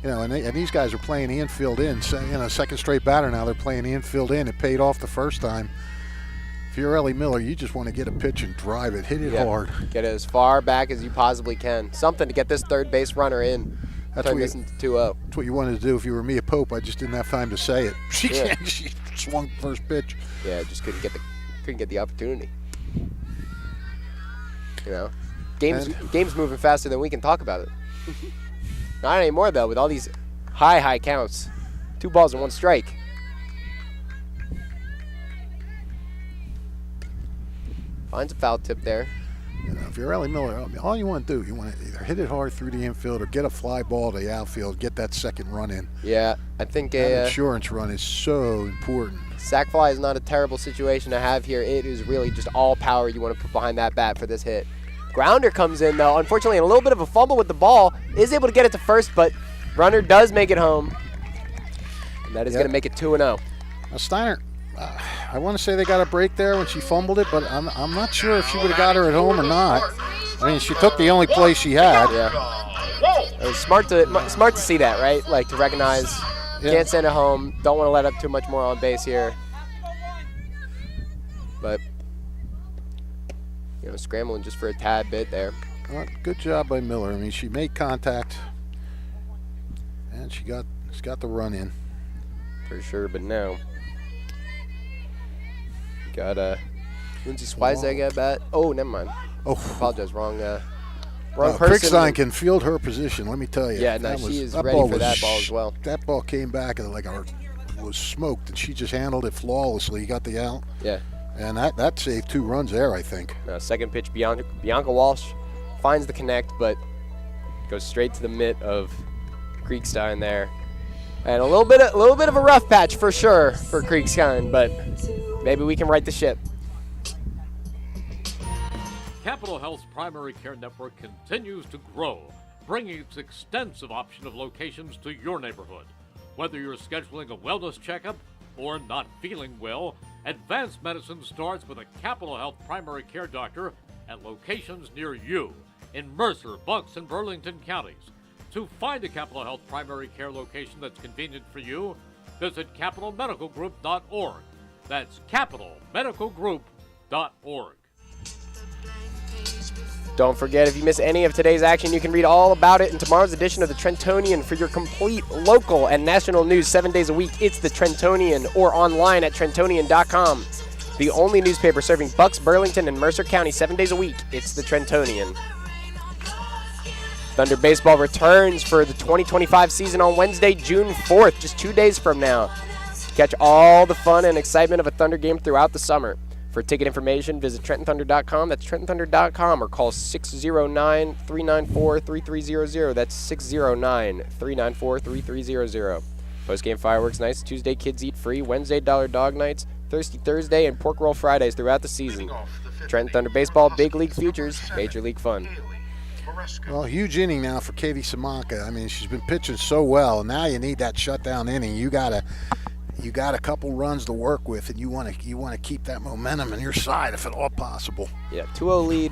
S7: You know, and these guys are playing the infield in. So, you know, second straight batter now. They're playing the infield in. It paid off the first time. If you're Ellie Miller, you just want to get a pitch and drive it, hit it hard.
S2: Get it as far back as you possibly can. Something to get this third base runner in. Turn this into 2-0.
S7: That's what you wanted to do if you were Mia Pope. I just didn't have time to say it. She swung the first pitch.
S2: Yeah, just couldn't get the opportunity. You know, game's moving faster than we can talk about it. Not anymore though, with all these high counts. 2 balls and 1 strike. Finds a foul tip there.
S7: You know, if you're Ellie Miller, all you want to do, you want to either hit it hard through the infield or get a fly ball to the outfield, get that second run in.
S2: Yeah, I think
S7: that insurance run is so important.
S2: Sac fly is not a terrible situation to have here. It is really just all power you want to put behind that bat for this hit. Grounder comes in though, unfortunately, a little bit of a fumble with the ball. Is able to get it to first, but runner does make it home. And that is going to make it 2-0.
S7: Now Steinert, I want to say they got a break there when she fumbled it, but I'm not sure if she would have got her at home or not. I mean, she took the only play she had.
S2: Yeah. It was smart to see that, right? Like, to recognize, can't send it home, don't want to let up too much more on base here. But, you know, scrambling just for a tad bit there.
S7: Well, good job by Miller. I mean, she made contact, and she's got the run in.
S2: For sure, but now got Lindsay Swizeg at bat. Oh, never mind.
S7: Oh,
S2: apologize. Wrong person.
S7: Krickstein can field her position. Let me tell you.
S2: Yeah, no, she is ready for that ball as well.
S7: That ball came back and was smoked, and she just handled it flawlessly. Got the out.
S2: Yeah.
S7: And that saved 2 runs there, I think.
S2: Second pitch, Bianca Walsh finds the connect, but goes straight to the mitt of Krickstein there. And a little bit of a rough patch for sure for Krickstein, but maybe we can right the ship.
S1: Capital Health's primary care network continues to grow, bringing its extensive option of locations to your neighborhood. Whether you're scheduling a wellness checkup or not feeling well, advanced medicine starts with a Capital Health primary care doctor at locations near you in Mercer, Bucks, and Burlington counties. To find a Capital Health primary care location that's convenient for you, visit capitalmedicalgroup.org. That's capitalmedicalgroup.org.
S2: Don't forget, if you miss any of today's action, you can read all about it in tomorrow's edition of the Trentonian. For your complete local and national news 7 days a week, it's the Trentonian, or online at trentonian.com. The only newspaper serving Bucks, Burlington, and Mercer County 7 days a week, it's the Trentonian. Thunder Baseball returns for the 2025 season on Wednesday, June 4th, just 2 days from now. Catch all the fun and excitement of a Thunder game throughout the summer. For ticket information, visit TrentonThunder.com. That's TrentonThunder.com, or call 609-394-3300. That's 609-394-3300. Post-game fireworks nights, Tuesday kids eat free, Wednesday dollar dog nights, Thirsty Thursday, and pork roll Fridays throughout the season. Trenton Thunder Baseball, big league futures, major league fun.
S7: Well, huge inning now for Katie Simonka. I mean, she's been pitching so well. Now you need that shutdown inning. You got a couple runs to work with, and you want to keep that momentum on your side if at all possible.
S2: Yeah, 2-0 lead.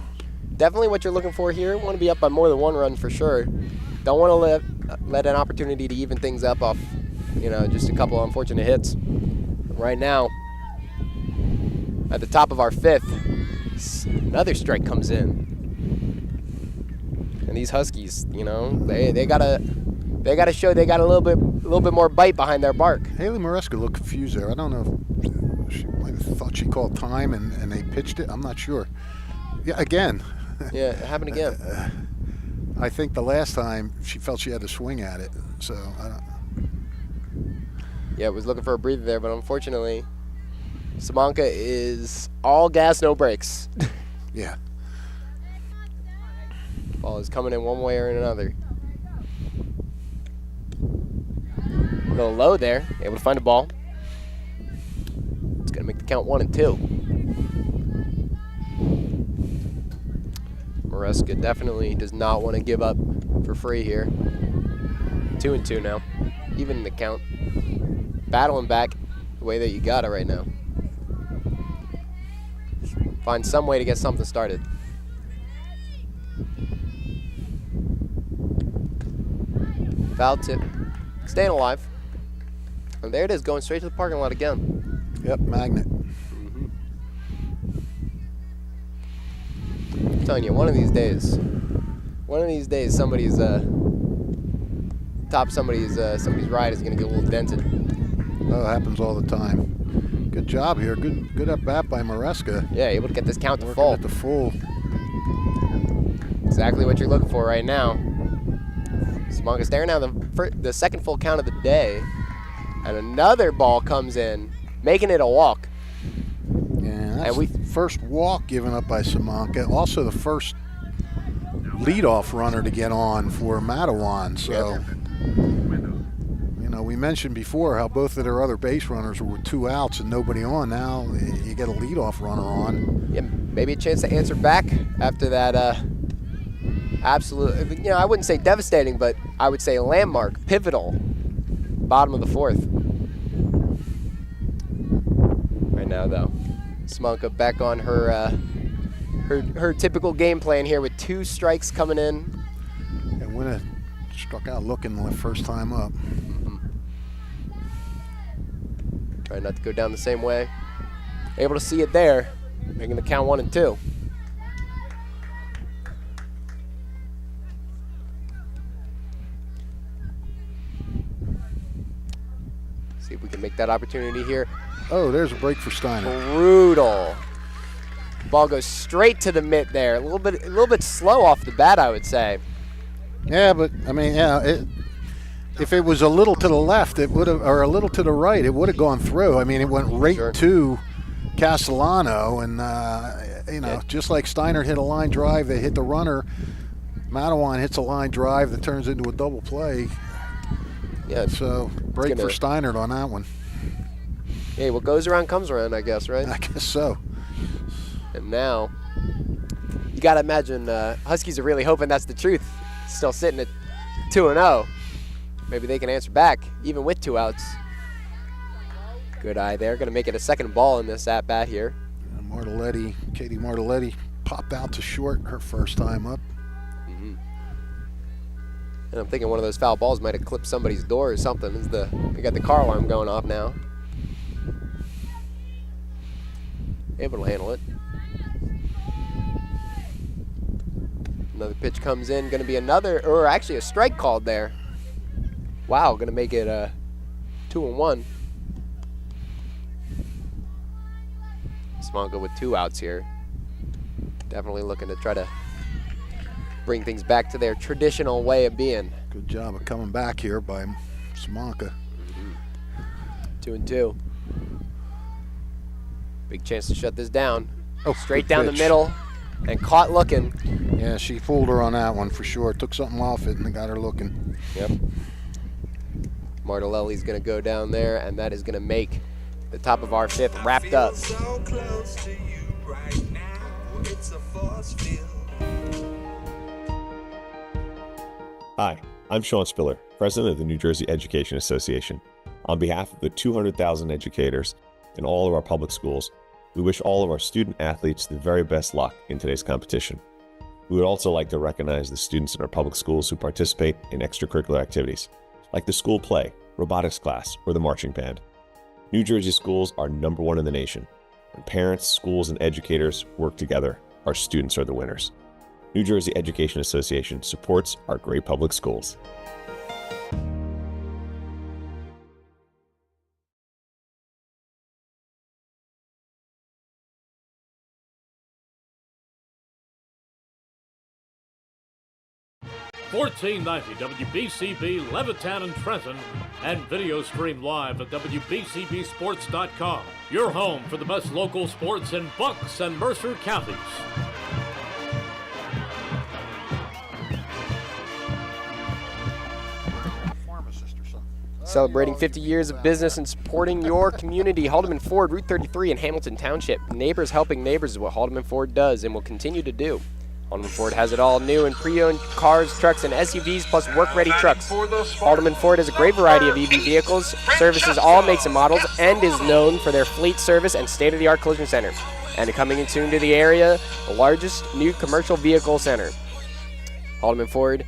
S2: Definitely what you're looking for here. Want to be up by more than 1 run for sure. Don't want to let an opportunity to even things up off, just a couple of unfortunate hits. Right now, at the top of our 5th, another strike comes in. And these Huskies, they gotta show they got a little bit more bite behind their bark.
S7: Haley Maresca looked confused there. I don't know if she might have thought she called time and they pitched it. I'm not sure. Yeah, again.
S2: Yeah, it happened again.
S7: I think the last time she felt she had to swing at it. So I don't.
S2: Yeah, was looking for a breather there, but unfortunately, Simonka is all gas, no brakes.
S7: Yeah.
S2: Ball is coming in one way or another. A little low there, able to find a ball. It's going to make the count 1 and 2. Maresca definitely does not want to give up for free here. 2 and 2 now, even the count. Battling back the way that you got it right now. Find some way to get something started. Foul tip, staying alive. And there it is, going straight to the parking lot again.
S7: Yep, magnet.
S2: I'm telling you, one of these days, somebody's somebody's ride is gonna get a little dented.
S7: Oh, it happens all the time. Good job here. Good at bat by Maresca.
S2: Yeah, able to get this count to
S7: Working
S2: full.
S7: at the full.
S2: Exactly what you're looking for right now. Simonka staring down the second full count of the day, and another ball comes in, making it a walk.
S7: Yeah, that's the first walk given up by Simonka. Also the first leadoff runner to get on for Matawan. So, we mentioned before how both of their other base runners were with 2 outs and nobody on. Now you get a leadoff runner on.
S2: Yeah, maybe a chance to answer back after that absolute, I wouldn't say devastating, but I would say landmark, pivotal, bottom of the 4th. now, though. Simonka back on her her typical game plan here with 2 strikes coming in.
S7: And Winna struck out looking the first time up.
S2: Trying not to go down the same way. Able to see it there, making the count 1 and 2. See if we can make that opportunity here.
S7: Oh, there's a break for Steinert.
S2: Brutal. Ball goes straight to the mitt there. A little bit slow off the bat, I would say.
S7: Yeah, but I mean, yeah, if it was a little to the left, it would have, or a little to the right, it would have gone through. I mean, it went right to Castellano, and you know, just like Steinert hit a line drive, they hit the runner. Matawan hits a line drive that turns into a double play.
S2: Yeah.
S7: So break for Steinert on that one.
S2: Hey, what goes around comes around, I guess, right?
S7: I guess so.
S2: And now, you got to imagine Huskies are really hoping that's the truth. Still sitting at 2-0. Maybe they can answer back, even with 2 outs. Good eye there. Going to make it a second ball in this at-bat here.
S7: Katie Martelletti popped out to short her first time up.
S2: Mm-hmm. And I'm thinking one of those foul balls might have clipped somebody's door or something. We got the car alarm going off now. Able to handle it. Another pitch comes in, going to be another, or actually a strike called there. Wow, going to make it 2-1. Simonka with 2 outs here. Definitely looking to try to bring things back to their traditional way of being.
S7: Good job of coming back here by Simonka.
S2: 2-2. Big chance to shut this down.
S7: Oh,
S2: straight down the middle and caught looking.
S7: Yeah, she fooled her on that one for sure. Took something off it and got her looking.
S2: Yep. Martelelli's going to go down there, and that is going to make the top of our 5th wrapped up.
S8: So close to you right now, it's a force field.
S5: Hi, I'm Sean Spiller, President of the New Jersey Education Association. On behalf of the 200,000 educators in all of our public schools, we wish all of our student athletes the very best luck in today's competition. We would also like to recognize the students in our public schools who participate in extracurricular activities, like the school play, robotics class, or the marching band. New Jersey schools are #1 in the nation. When parents, schools, and educators work together, our students are the winners. New Jersey Education Association supports our great public schools.
S1: $14.90 WBCB Levittown and Trenton, and video stream live at WBCBsports.com. Your home for the best local sports in Bucks and Mercer counties.
S2: Celebrating 50 years of business and supporting your community. Haldeman Ford, Route 33 in Hamilton Township. Neighbors helping neighbors is what Haldeman Ford does and will continue to do. Haldeman Ford has it all: new and pre-owned cars, trucks, and SUVs, plus work-ready trucks. Haldeman Ford has a great variety of EV vehicles, services all makes and models, and is known for their fleet service and state-of-the-art collision center. And coming in soon to the area, the largest new commercial vehicle center. Haldeman Ford,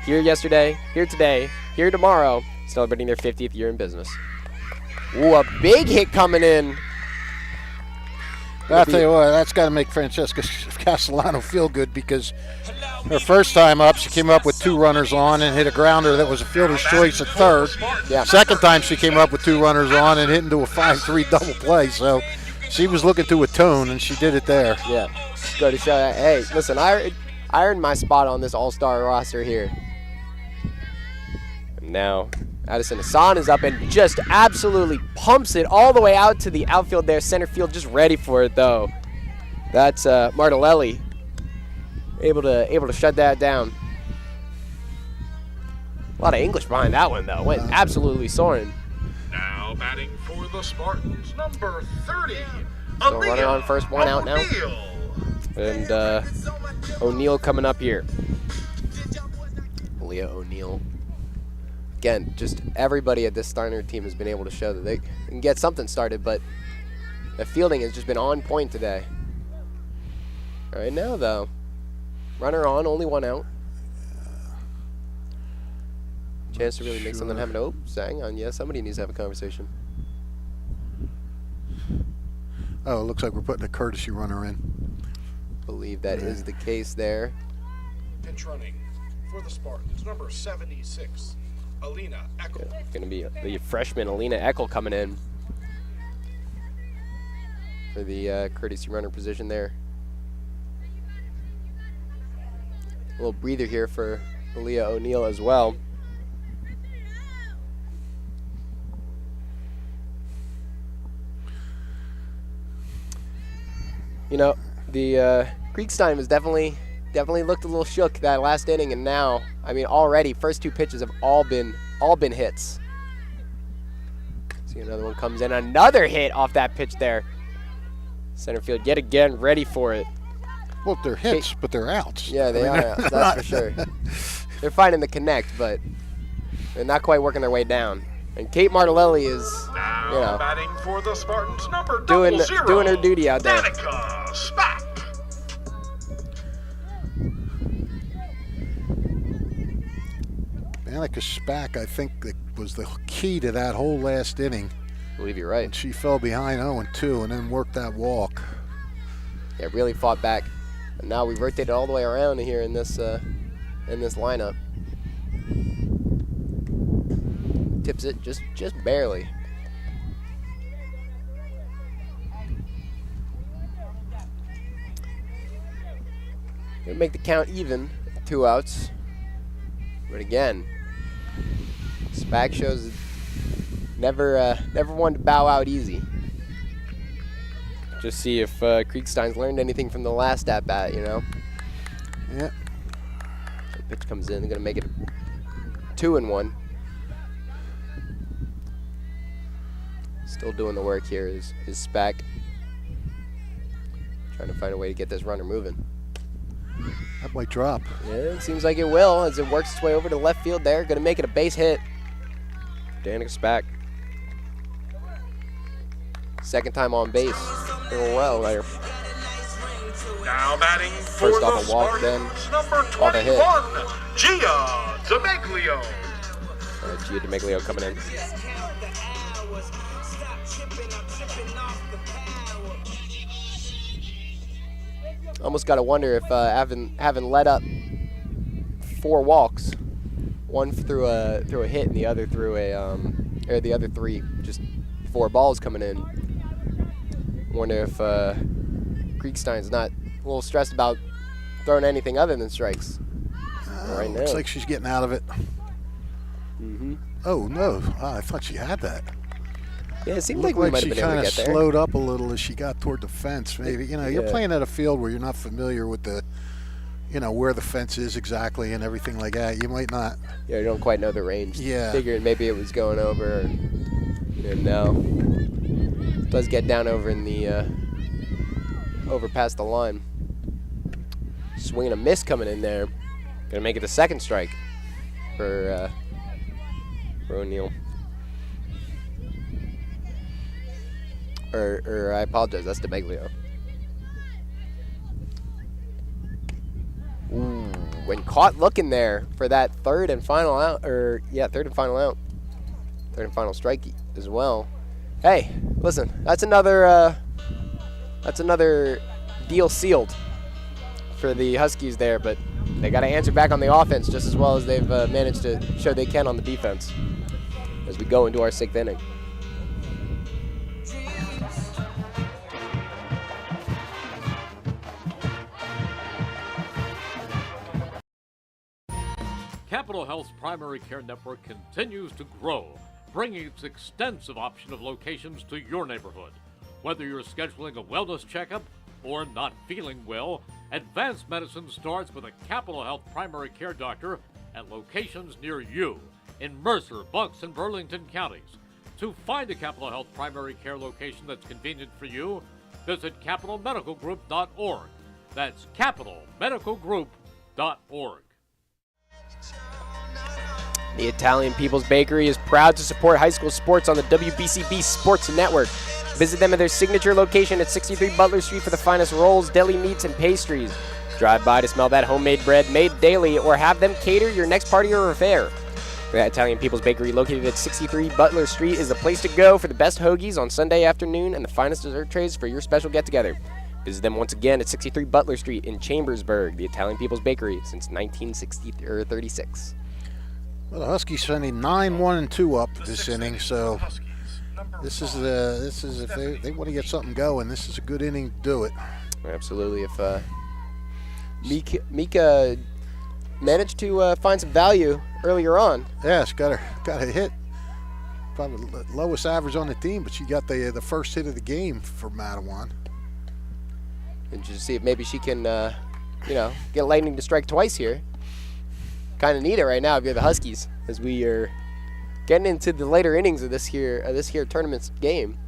S2: here yesterday, here today, here tomorrow, celebrating their 50th year in business. Ooh, a big hit coming in.
S7: I'll tell you what, that's got to make Francesca Castellano feel good, because her first time up, she came up with 2 runners on and hit a grounder that was a fielder's choice at third.
S2: Yeah.
S7: Second time she came up with 2 runners on and hit into a 5-3 double play. So she was looking to atone, and she did it there.
S2: Yeah, go to show that. Hey, listen, I earned my spot on this all-star roster here. And now Addison Hassan is up and just absolutely pumps it all the way out to the outfield there. Center field just ready for it, though. That's Martelelli able to shut that down. A lot of English behind that one, though. Went absolutely soaring.
S6: Now batting for the Spartans, number 30.
S2: So runner on first, 1 out now. And O'Neal coming up here. Leah O'Neal. Again, just everybody at this Steinert team has been able to show that they can get something started, but The fielding has just been on point today. All right, now though, runner on, only one out. Chance to really make something happen. Oh, hang on. Yeah, somebody needs to have a conversation.
S7: Oh, it looks like we're putting a courtesy runner in.
S2: Believe that is the case there.
S6: Pinch running for the Spartans, number 76, Alina Eckel.
S2: Going to be the freshman Alina Eckel coming in for the courtesy runner position there. A little breather here for Aaliyah O'Neill as well. You know, the Kriegstein was definitely looked a little shook that last inning, and now, I mean, already first 2 pitches have all been hits. See, another one comes in, another hit off that pitch there. Center field yet again, ready for it.
S7: Well, they're hits, but they're outs.
S2: Yeah, they are outs, that's for sure. They're finding the connect, but they're not quite working their way down. And Kate Martellelli is, you know,
S6: batting for the Spartans, number
S2: doing her duty out there.
S6: Danica Spack.
S7: Danica Spack, I think, that was the key to that whole last inning.
S2: I believe you're right.
S7: She fell behind 0-2 and then worked that walk.
S2: Yeah, really fought back. And now we've rotated all the way around here in this lineup. Tips it just barely. Gonna make the count even, 2 outs. But again, Spack shows never wanted to bow out easy. Just see if Kriegstein's learned anything from the last at bat, you know.
S7: Yeah.
S2: The pitch comes in, they're gonna make it 2-1. Still doing the work here is Spack. Trying to find a way to get this runner moving.
S7: That might drop.
S2: Yeah, it seems like it will as it works its way over to left field there. Gonna make it a base hit. Danica Spack. Second time on base in a row there.
S6: Now batting for
S2: First
S6: the
S2: off a walk, then
S6: number
S2: off a hit.
S6: 21, Gia D'Ameglio.
S2: Gia D'Ameglio coming in. Almost got to wonder if having let up 4 walks, one through a hit and the other through or the other 3 just 4 balls coming in. Wonder if Kriegstein's not a little stressed about throwing anything other than strikes right now.
S7: Looks like she's getting out of it.
S2: Mm-hmm.
S7: Oh no! I thought she had that.
S2: Yeah, it seemed like we might have been able to get there.
S7: She kind of slowed up a little as she got toward the fence. Maybe, you know, you're playing at a field where you're not familiar with the, you know, where the fence is exactly and everything like that. You might not.
S2: Yeah, you don't quite know the range.
S7: Yeah.
S2: Figured maybe it was going over. And no. It does get down over in the over past the line. Swing and a miss coming in there. Gonna make it the second strike for O'Neill. Or I apologize, that's D'Ameglio. Ooh, when caught looking there for that third and final out, third and final strike as well. Hey, listen, that's another deal sealed for the Huskies there, but they got to answer back on the offense just as well as they've managed to show they can on the defense as we go into our 6th inning.
S1: Capital Health's primary care network continues to grow, bringing its extensive option of locations to your neighborhood. Whether you're scheduling a wellness checkup or not feeling well, advanced medicine starts with a Capital Health primary care doctor at locations near you in Mercer, Bucks, and Burlington counties. To find a Capital Health primary care location that's convenient for you, visit capitalmedicalgroup.org. That's capitalmedicalgroup.org.
S2: The Italian People's Bakery is proud to support high school sports on the WBCB Sports Network. Visit them at their signature location at 63 Butler Street for the finest rolls, deli meats, and pastries. Drive by to smell that homemade bread made daily or have them cater your next party or affair. The Italian People's Bakery, located at 63 Butler Street, is the place to go for the best hoagies on Sunday afternoon and the finest dessert trays for your special get-together. Visit them once again at 63 Butler Street in Chambersburg, the Italian People's Bakery, since 1936.
S7: Well, the Huskies sending 9-1-2 up this inning, so this is if they want to get something going, this is a good inning to do it.
S2: Absolutely. If Mika managed to find some value earlier on.
S7: Yeah, she got a hit. Probably the lowest average on the team, but she got the first hit of the game for Matawan.
S2: And just see if maybe she can, get lightning to strike twice here. Kind of need it right now if you're the Huskies, as we are getting into the later innings of this here tournament's game.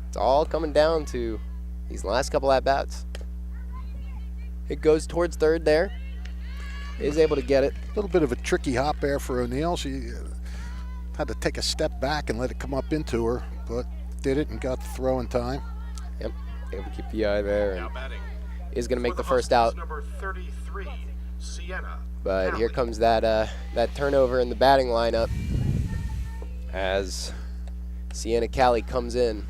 S2: It's all coming down to these last couple at bats. It goes towards third there. Is able to get it.
S7: A little bit of a tricky hop there for O'Neill. She had to take a step back and let it come up into her, but did it and got the throw in time.
S2: Yep, able to keep the eye there, and is going to make the first out.
S6: Number 33, Sienna.
S2: But here comes that turnover in the batting lineup as Sienna Callie comes in.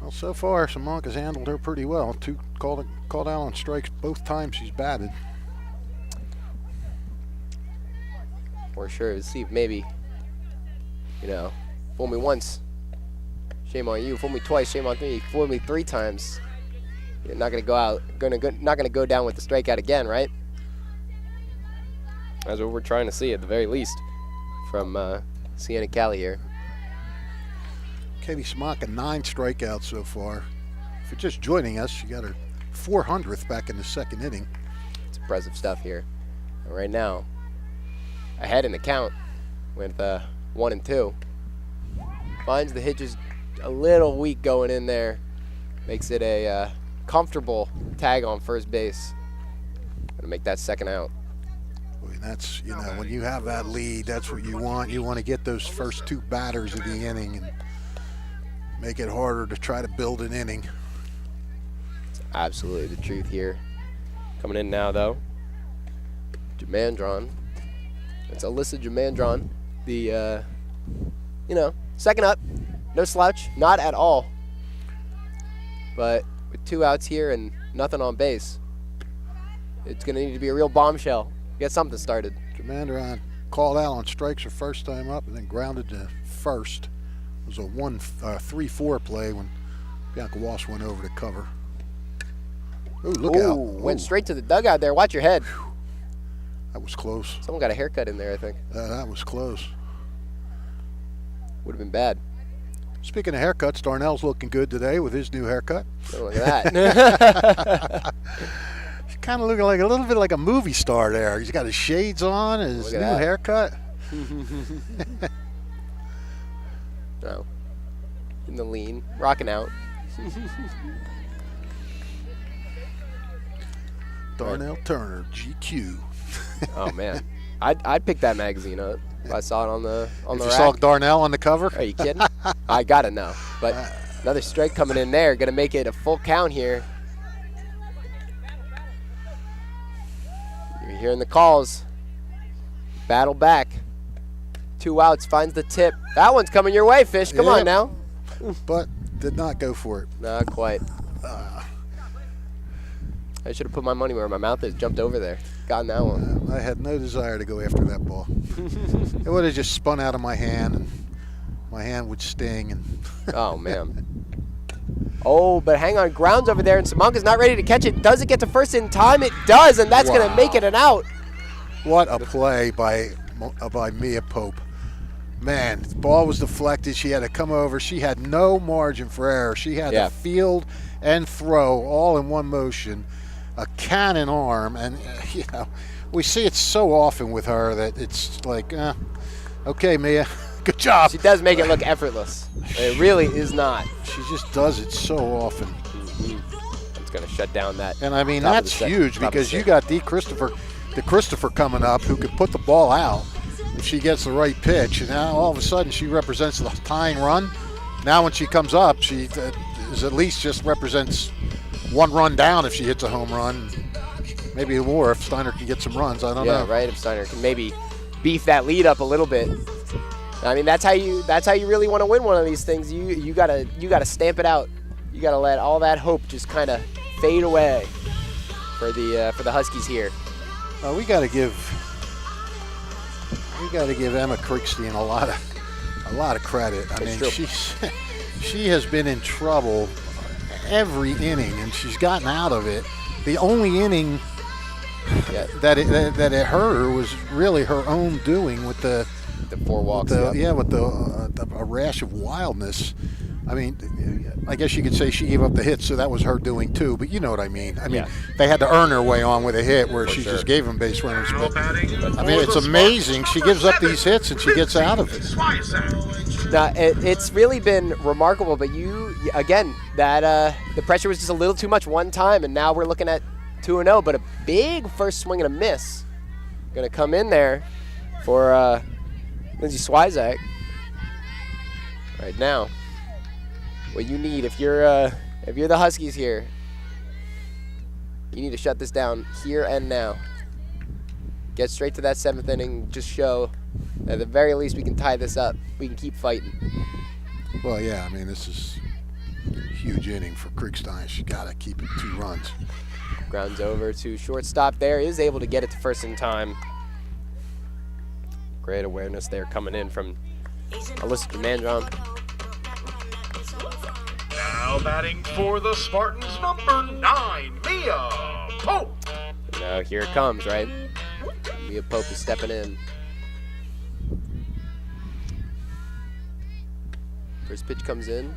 S7: Well, so far, Simonka's handled her pretty well. Called out on strikes both times she's batted.
S2: For sure. Let's see if maybe, fool me once, shame on you. Fool me twice, shame on me. Fool me 3 times, you're not gonna not gonna go down with the strikeout again, right? That's what we're trying to see at the very least from Sienna Callie here.
S7: Katie Simonka, 9 strikeouts so far. If you're just joining us, she got her 400th back in the second inning.
S2: It's impressive stuff here. And right now, ahead in the count with 1-2. Finds the hitches a little weak going in there. Makes it a comfortable tag on first base. Gonna make that second out.
S7: And that's, when you have that lead, that's what you want. You want to get those first 2 batters of the inning and make it harder to try to build an inning.
S2: It's absolutely the truth here. Coming in now, though, Jamandron. It's Alyssa Jamandron. The, second up. No slouch. Not at all. But with 2 outs here and nothing on base, it's going to need to be a real bombshell. Get something started.
S7: Jamandron called out on strikes her first time up and then grounded to first. It was a 3-4 play when Bianca Walsh went over to cover. Ooh, look out.
S2: Went straight to the dugout there. Watch your head.
S7: That was close.
S2: Someone got a haircut in there, I think.
S7: That was close.
S2: Would have been bad.
S7: Speaking of haircuts, Darnell's looking good today with his new haircut.
S2: Oh, look at that.
S7: He's kind of looking like a little bit like a movie star there. He's got his shades on, his new haircut.
S2: No. In the lean. Rocking out.
S7: Darnell Turner, GQ.
S2: Oh man, I'd pick that magazine up if I saw it on the
S7: If you
S2: rack.
S7: saw Darnell on the cover?
S2: Are you kidding? I gotta know. But another strike coming in there, gonna make it a full count here. You're hearing the calls. Battle back. 2 outs, finds the tip. That one's coming your way, Fish. Come on now.
S7: But did not go for it.
S2: Not quite. I should have put my money where my mouth is. Jumped over there. Gotten that one.
S7: I had no desire to go after that ball. It would have just spun out of my hand, and my hand would sting. And
S2: oh, man. Oh, but hang on. Grounds over there, and Simonka's not ready to catch it. Does it get to first in time? It does, and that's going to make it an out.
S7: What a play by Mia Pope. Man, the ball was deflected. She had to come over. She had no margin for error. She had to field and throw all in one motion. A cannon arm, and we see it so often with her that it's like, okay, Mia, good job.
S2: She does make it look effortless. It really is not.
S7: She just does it so often.
S2: Mm-hmm. It's going to shut down that.
S7: And I mean, that's huge because you got the Christopher coming up who could put the ball out if she gets the right pitch. And now all of a sudden she represents the tying run.
S3: Now when she comes up, she is at least just represents 1 run down if she hits a home run. Maybe more if Steiner can get some runs. I don't know.
S2: Yeah, right. If Steiner can maybe beef that lead up a little bit. I mean, that's how you really want to win one of these things. You gotta stamp it out. You gotta let all that hope just kind of fade away for the Huskies here.
S7: We gotta give Emma Kriegstein a lot of credit. I mean, she has been in trouble every inning, and she's gotten out of it. The only inning that it hurt her was really her own doing with the
S2: 4 walks.
S7: With a rash of wildness. I mean, I guess you could say she gave up the hit, so that was her doing too. But you know what I mean. I mean, they had to earn her way on with a hit where she just gave them base runners. But I mean, it's amazing. She gives up these hits and she gets out of it.
S2: Now, it's really been remarkable. But again, that the pressure was just a little too much one time, and now we're looking at 2-0. But a big first swing and a miss going to come in there for Lindsay Swizak right now. What you need if you're the Huskies here, you need to shut this down here and now. Get straight to that 7th inning. Just show that at the very least we can tie this up. We can keep fighting.
S7: Well, yeah. I mean, this is a huge inning for Kriegstein. She got to keep it 2 runs.
S2: Grounds over to shortstop. There is able to get it to first in time. Great awareness there coming in from Alyssa Demandron.
S6: Now batting for the Spartans, number 9, Mia Pope.
S2: Now here it comes, right? Mia Pope is stepping in. First pitch comes in,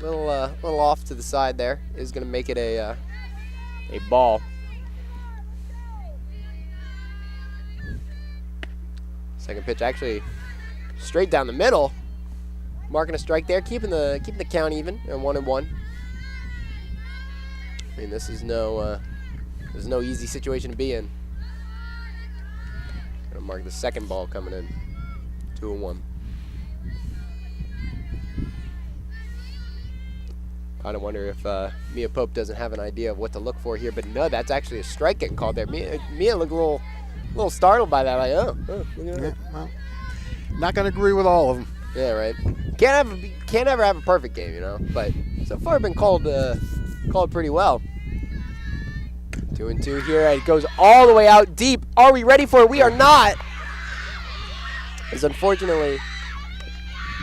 S2: little off to the side there. Is going to make it a ball. Second pitch actually straight down the middle. Marking a strike there, keeping the count even at 1-1. I mean, this is no easy situation to be in. Gonna mark the second ball coming in, 2-1. Kind of wonder if Mia Pope doesn't have an idea of what to look for here, but no, that's actually a strike getting called there. Mia looked a little startled by that, like, oh look at that.
S7: Well, not going to agree with all of them.
S2: Yeah, right. Can't ever have a perfect game, you know. But so far, been called pretty well. 2-2 here. It goes all the way out deep. Are we ready for it? We are not. As unfortunately,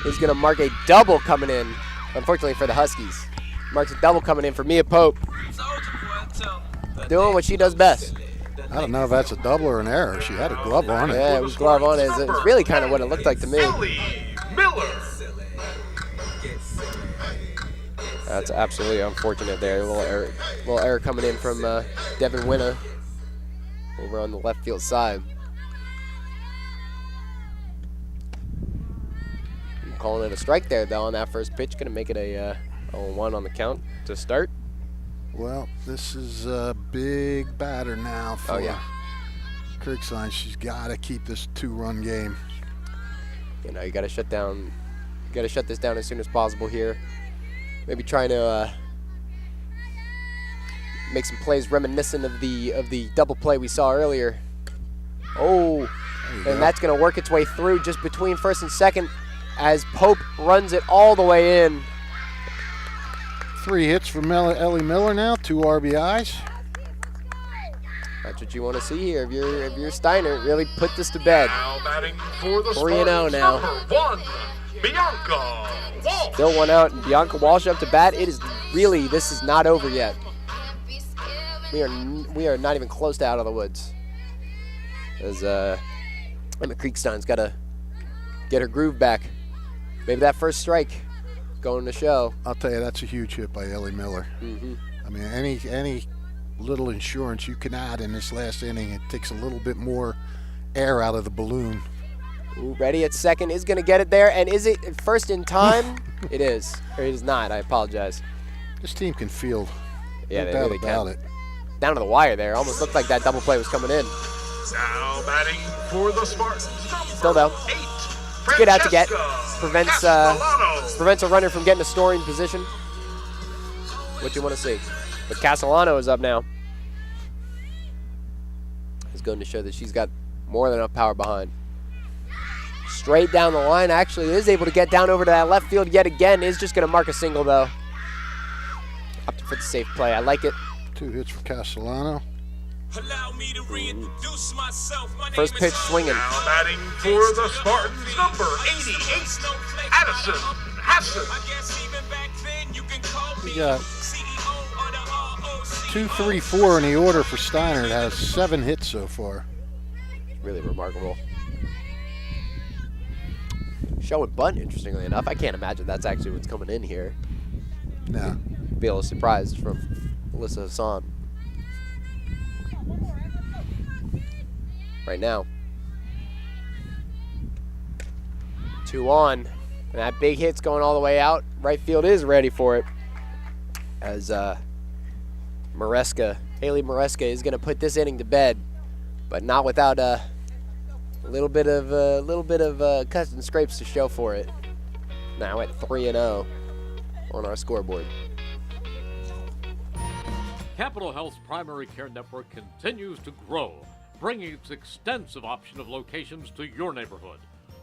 S2: is going to mark a double coming in. Unfortunately for the Huskies, marks a double coming in for Mia Pope. Doing what she does best.
S7: I don't know if that's a double or an error. She had a glove on it.
S2: Yeah, it was glove on it. It's really kind of what it looked like to me.
S6: Miller.
S2: That's absolutely unfortunate there. A little error coming in from Devin Winna over on the left field side. I'm calling it a strike there, though, on that first pitch. Going to make it a 0-1 on the count to start.
S7: Well, this is a big batter now for Kriegstein. She's got to keep this 2-run game.
S2: You know, you got to shut down. You got to shut this down as soon as possible here. Maybe trying to make some plays reminiscent of the double play we saw earlier. Oh, and that's going to work its way through just between first and second as Pope runs it all the way in.
S7: 3 hits from Ellie Miller now, 2 RBIs.
S2: That's what you want to see here. If you're Steiner, really put this to bed.
S6: Now batting for the
S2: 3-0 now.
S6: Number 1, Bianca Walsh.
S2: Still 1 out, and Bianca Walsh up to bat. It is really, this is not over yet. We are not even close to out of the woods. As Emma Kriegstein's got to get her groove back. Maybe that first strike going to show.
S7: I'll tell you, that's a huge hit by Ellie Miller.
S2: Mm-hmm.
S7: I mean, any little insurance you can add in this last inning, it takes a little bit more air out of the balloon.
S2: Ooh, ready at second, is going to get it there, and is it first in time? It is, or it is not. I apologize.
S7: This team can field.
S2: Yeah,
S7: no
S2: they
S7: doubt
S2: really
S7: about
S2: can.
S7: it.
S2: Down to the wire there. Almost looked like that double play was coming in.
S6: Now batting for the Spartans.
S2: Still down.
S6: 8,
S2: It's a good out to get. Prevents a runner from getting a scoring position. What you want to see? But Castellano is up now. It's going to show that she's got more than enough power behind. Straight down the line, actually is able to get down over to that left field yet again. Is just going to mark a single, though. Opted for the safe play. I like it.
S7: 2 hits for Castellano.
S8: Allow me to reintroduce myself. My
S2: First
S8: name
S2: pitch
S8: is
S2: swinging.
S6: Now batting for the Spartans, number 88, Addison Hassan.
S8: I guess even back then you can call me
S7: We got
S8: CEO of the ROC.
S7: 2, 3, 4 in the order for Steinert. Has 7 hits so far.
S2: Really remarkable. Showing bunt, interestingly enough. I can't imagine that's actually what's coming in here.
S7: No.
S2: Be a little surprised from Alyssa Hassan. Right now. 2 on. And that big hit's going all the way out. Right field is ready for it. As Haley Maresca is going to put this inning to bed, but not without a little bit of cuts and scrapes to show for it. Now at 3-0 on our scoreboard.
S1: Capital Health's primary care network continues to grow, bringing its extensive option of locations to your neighborhood.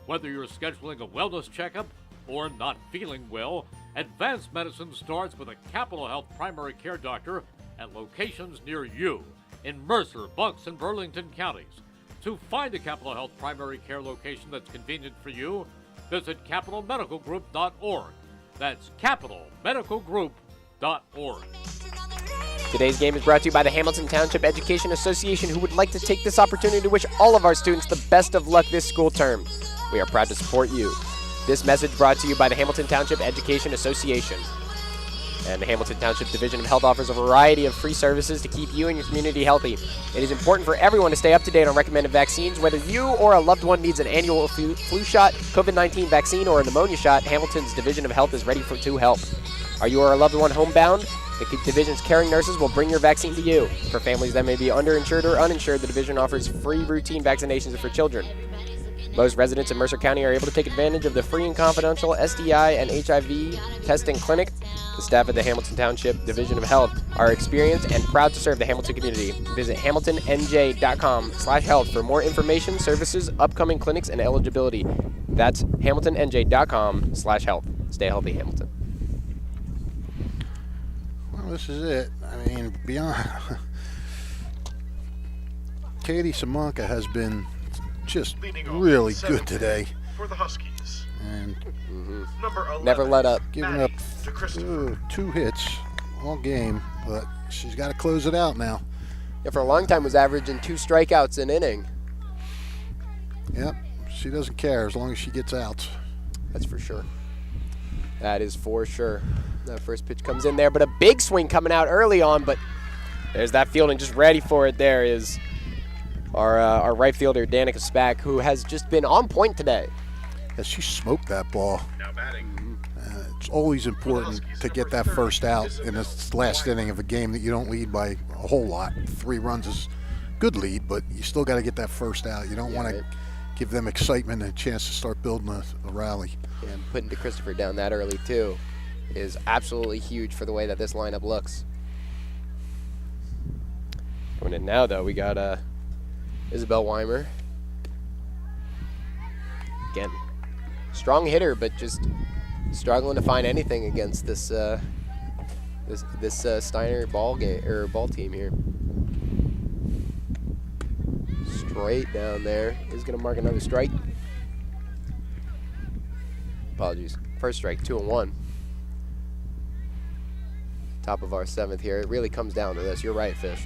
S1: Whether you're scheduling a wellness checkup or not feeling well, advanced medicine starts with a Capital Health primary care doctor at locations near you in Mercer, Bucks, and Burlington counties. To find a Capital Health primary care location that's convenient for you, visit capitalmedicalgroup.org. That's capitalmedicalgroup.org.
S2: Today's game is brought to you by the Hamilton Township Education Association, who would like to take this opportunity to wish all of our students the best of luck this school term. We are proud to support you. This message brought to you by the Hamilton Township Education Association. And the Hamilton Township Division of Health offers a variety of free services to keep you and your community healthy. It is important for everyone to stay up to date on recommended vaccines. Whether you or a loved one needs an annual flu shot, COVID-19 vaccine, or a pneumonia shot, Hamilton's Division of Health is ready to help. Are you or a loved one homebound? The division's caring nurses will bring your vaccine to you. For families that may be underinsured or uninsured, the division offers free routine vaccinations for children. Most residents in Mercer County are able to take advantage of the free and confidential STI and HIV testing clinic. The staff at the Hamilton Township Division of Health are experienced and proud to serve the Hamilton community. Visit hamiltonnj.com/health for more information, services, upcoming clinics, and eligibility. That's hamiltonnj.com/health. Stay healthy, Hamilton.
S7: Well, this is it. I mean, beyond... Katie Simonka has been just really good today.
S6: For the Huskies.
S7: And
S6: Number 11,
S2: Never let up.
S7: giving up 2 hits all game, but she's got to close it out now.
S2: Yeah, for a long time was averaging 2 strikeouts an inning.
S7: Yep, she doesn't care as long as she gets outs.
S2: That's for sure. That is for sure. That first pitch comes in there, but a big swing coming out early on, but there's that fielding just ready for it. There is our right fielder, Danica Spack, who has just been on point today.
S7: As she smoked that ball.
S6: Now batting.
S7: It's always important to get that first out in this last inning of a game that you don't lead by a whole lot. 3 runs is good lead, but you still got to get that first out. You don't want to give them excitement and a chance to start building a rally.
S2: Yeah, and putting DeChristopher down that early, too, is absolutely huge for the way that this lineup looks. Going in now, though, we got Isabel Weimer. Again, strong hitter, but just struggling to find anything against this Steiner ball team here. Straight down there is going to mark another strike. Apologies. First strike, 2-1. Top of our 7th here. It really comes down to this. You're right, Fish.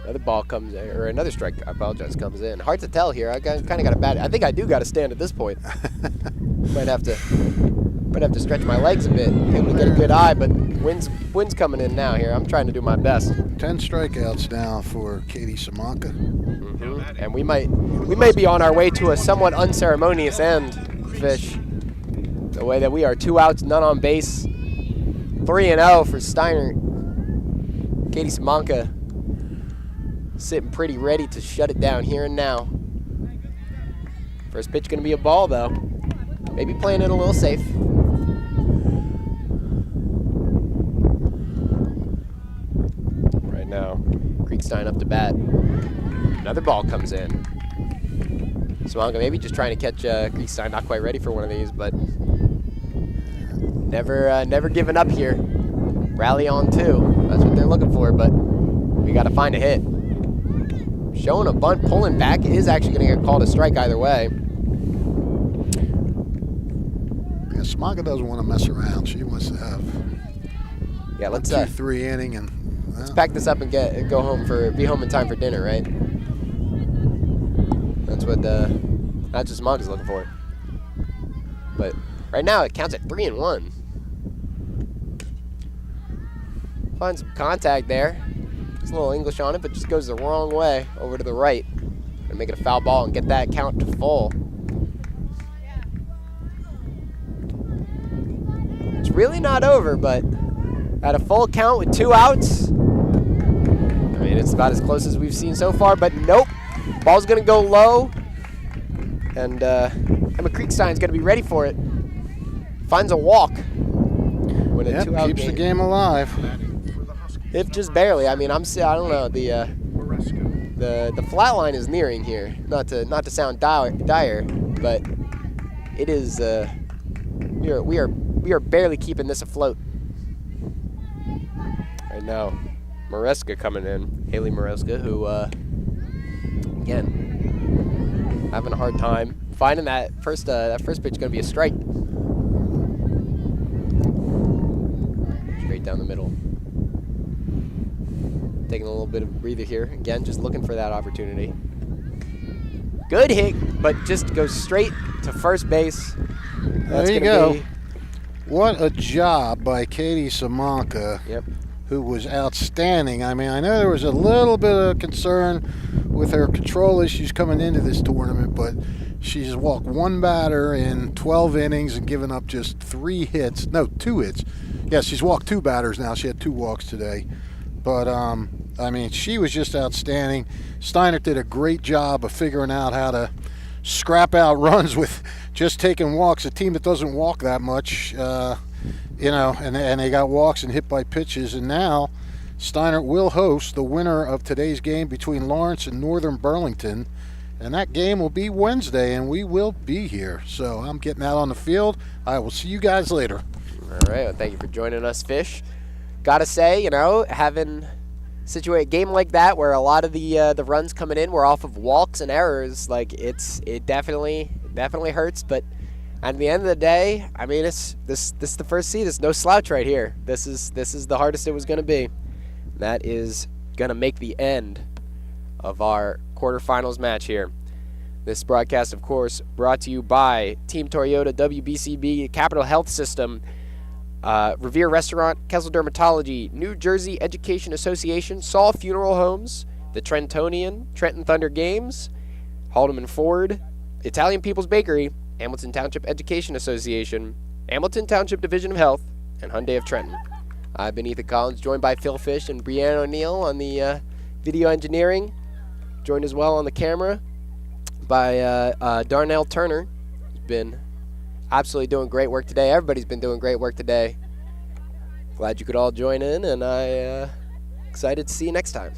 S2: Another ball comes in, or another strike, I apologize, comes in. Hard to tell here. I kind of got a bad. I think I do got to stand at this point. might have to stretch my legs a bit, able to get a good eye, but wind's coming in now here. I'm trying to do my best.
S7: 10 strikeouts now for Katie Simonka.
S2: And we may be on our way to a somewhat unceremonious end, Fish. The way that we are 2 outs, none on base. 3-0 for Steiner. Katie Simonka sitting pretty ready to shut it down here and now. First pitch going to be a ball, though. Maybe playing it a little safe. Right now, Kriegstein up to bat. Another ball comes in. Swanka maybe just trying to catch Kriegstein, not quite ready for one of these, but never giving up here. Rally on two. That's what they're looking for, but we got to find a hit. Showing a bunt, pulling back is actually going to get called a strike either way.
S7: Yeah, Swanka doesn't want to mess around. She wants to have
S2: let's
S7: 2-3 inning and
S2: let's pack this up and be home in time for dinner, right? That's what Swanka's looking for. But right now it counts at 3-1. Find some contact there. There's a little English on it, but just goes the wrong way over to the right. Gonna make it a foul ball and get that count to full. It's really not over, but at a full count with 2 outs, I mean, it's about as close as we've seen so far, but nope. Ball's gonna go low, and Emma Kriegstein's gonna be ready for it. Finds a walk. When a 2-out
S7: keeps the game alive.
S2: If just barely. I mean, I don't know. The flat line is nearing here. Not to sound dire, but it is. We are barely keeping this afloat. Right now, Mareska coming in. Haley Mareska, who again having a hard time finding that first pitch going to be a strike. Straight down the middle. Taking a little bit of a breather here. Again, just looking for that opportunity. Good hit, but just goes straight to first base.
S7: There you go. What a job by Katie Simonka, who was outstanding. I mean, I know there was a little bit of concern with her control issues coming into this tournament, but she's walked 1 batter in 12 innings and given up just 2 hits. Yeah, she's walked 2 batters now. She had 2 walks today. But, I mean, she was just outstanding. Steinert did a great job of figuring out how to scrap out runs with just taking walks. A team that doesn't walk that much, and they got walks and hit by pitches. And now Steinert will host the winner of today's game between Lawrence and Northern Burlington. And that game will be Wednesday, and we will be here. So I'm getting out on the field. I will see you guys later.
S2: All right. Well, thank you for joining us, Fish. Gotta say, having a game like that where a lot of the runs coming in were off of walks and errors, like it definitely hurts. But at the end of the day, I mean, this is the first seed. It's no slouch right here. This is the hardest it was gonna be. That is gonna make the end of our quarterfinals match here. This broadcast, of course, brought to you by Team Toyota, WBCB, Capital Health System, Revere Restaurant, Kessel Dermatology, New Jersey Education Association, Saul Funeral Homes, the Trentonian, Trenton Thunder Games, Haldeman Ford, Italian People's Bakery, Hamilton Township Education Association, Hamilton Township Division of Health, and Hyundai of Trenton. I've been Ethan Collins, joined by Phil Fish and Brianna O'Neill on the video engineering, joined as well on the camera by Darnell Turner. He's been absolutely doing great work today. Everybody's been doing great work today. Glad you could all join in, and excited to see you next time.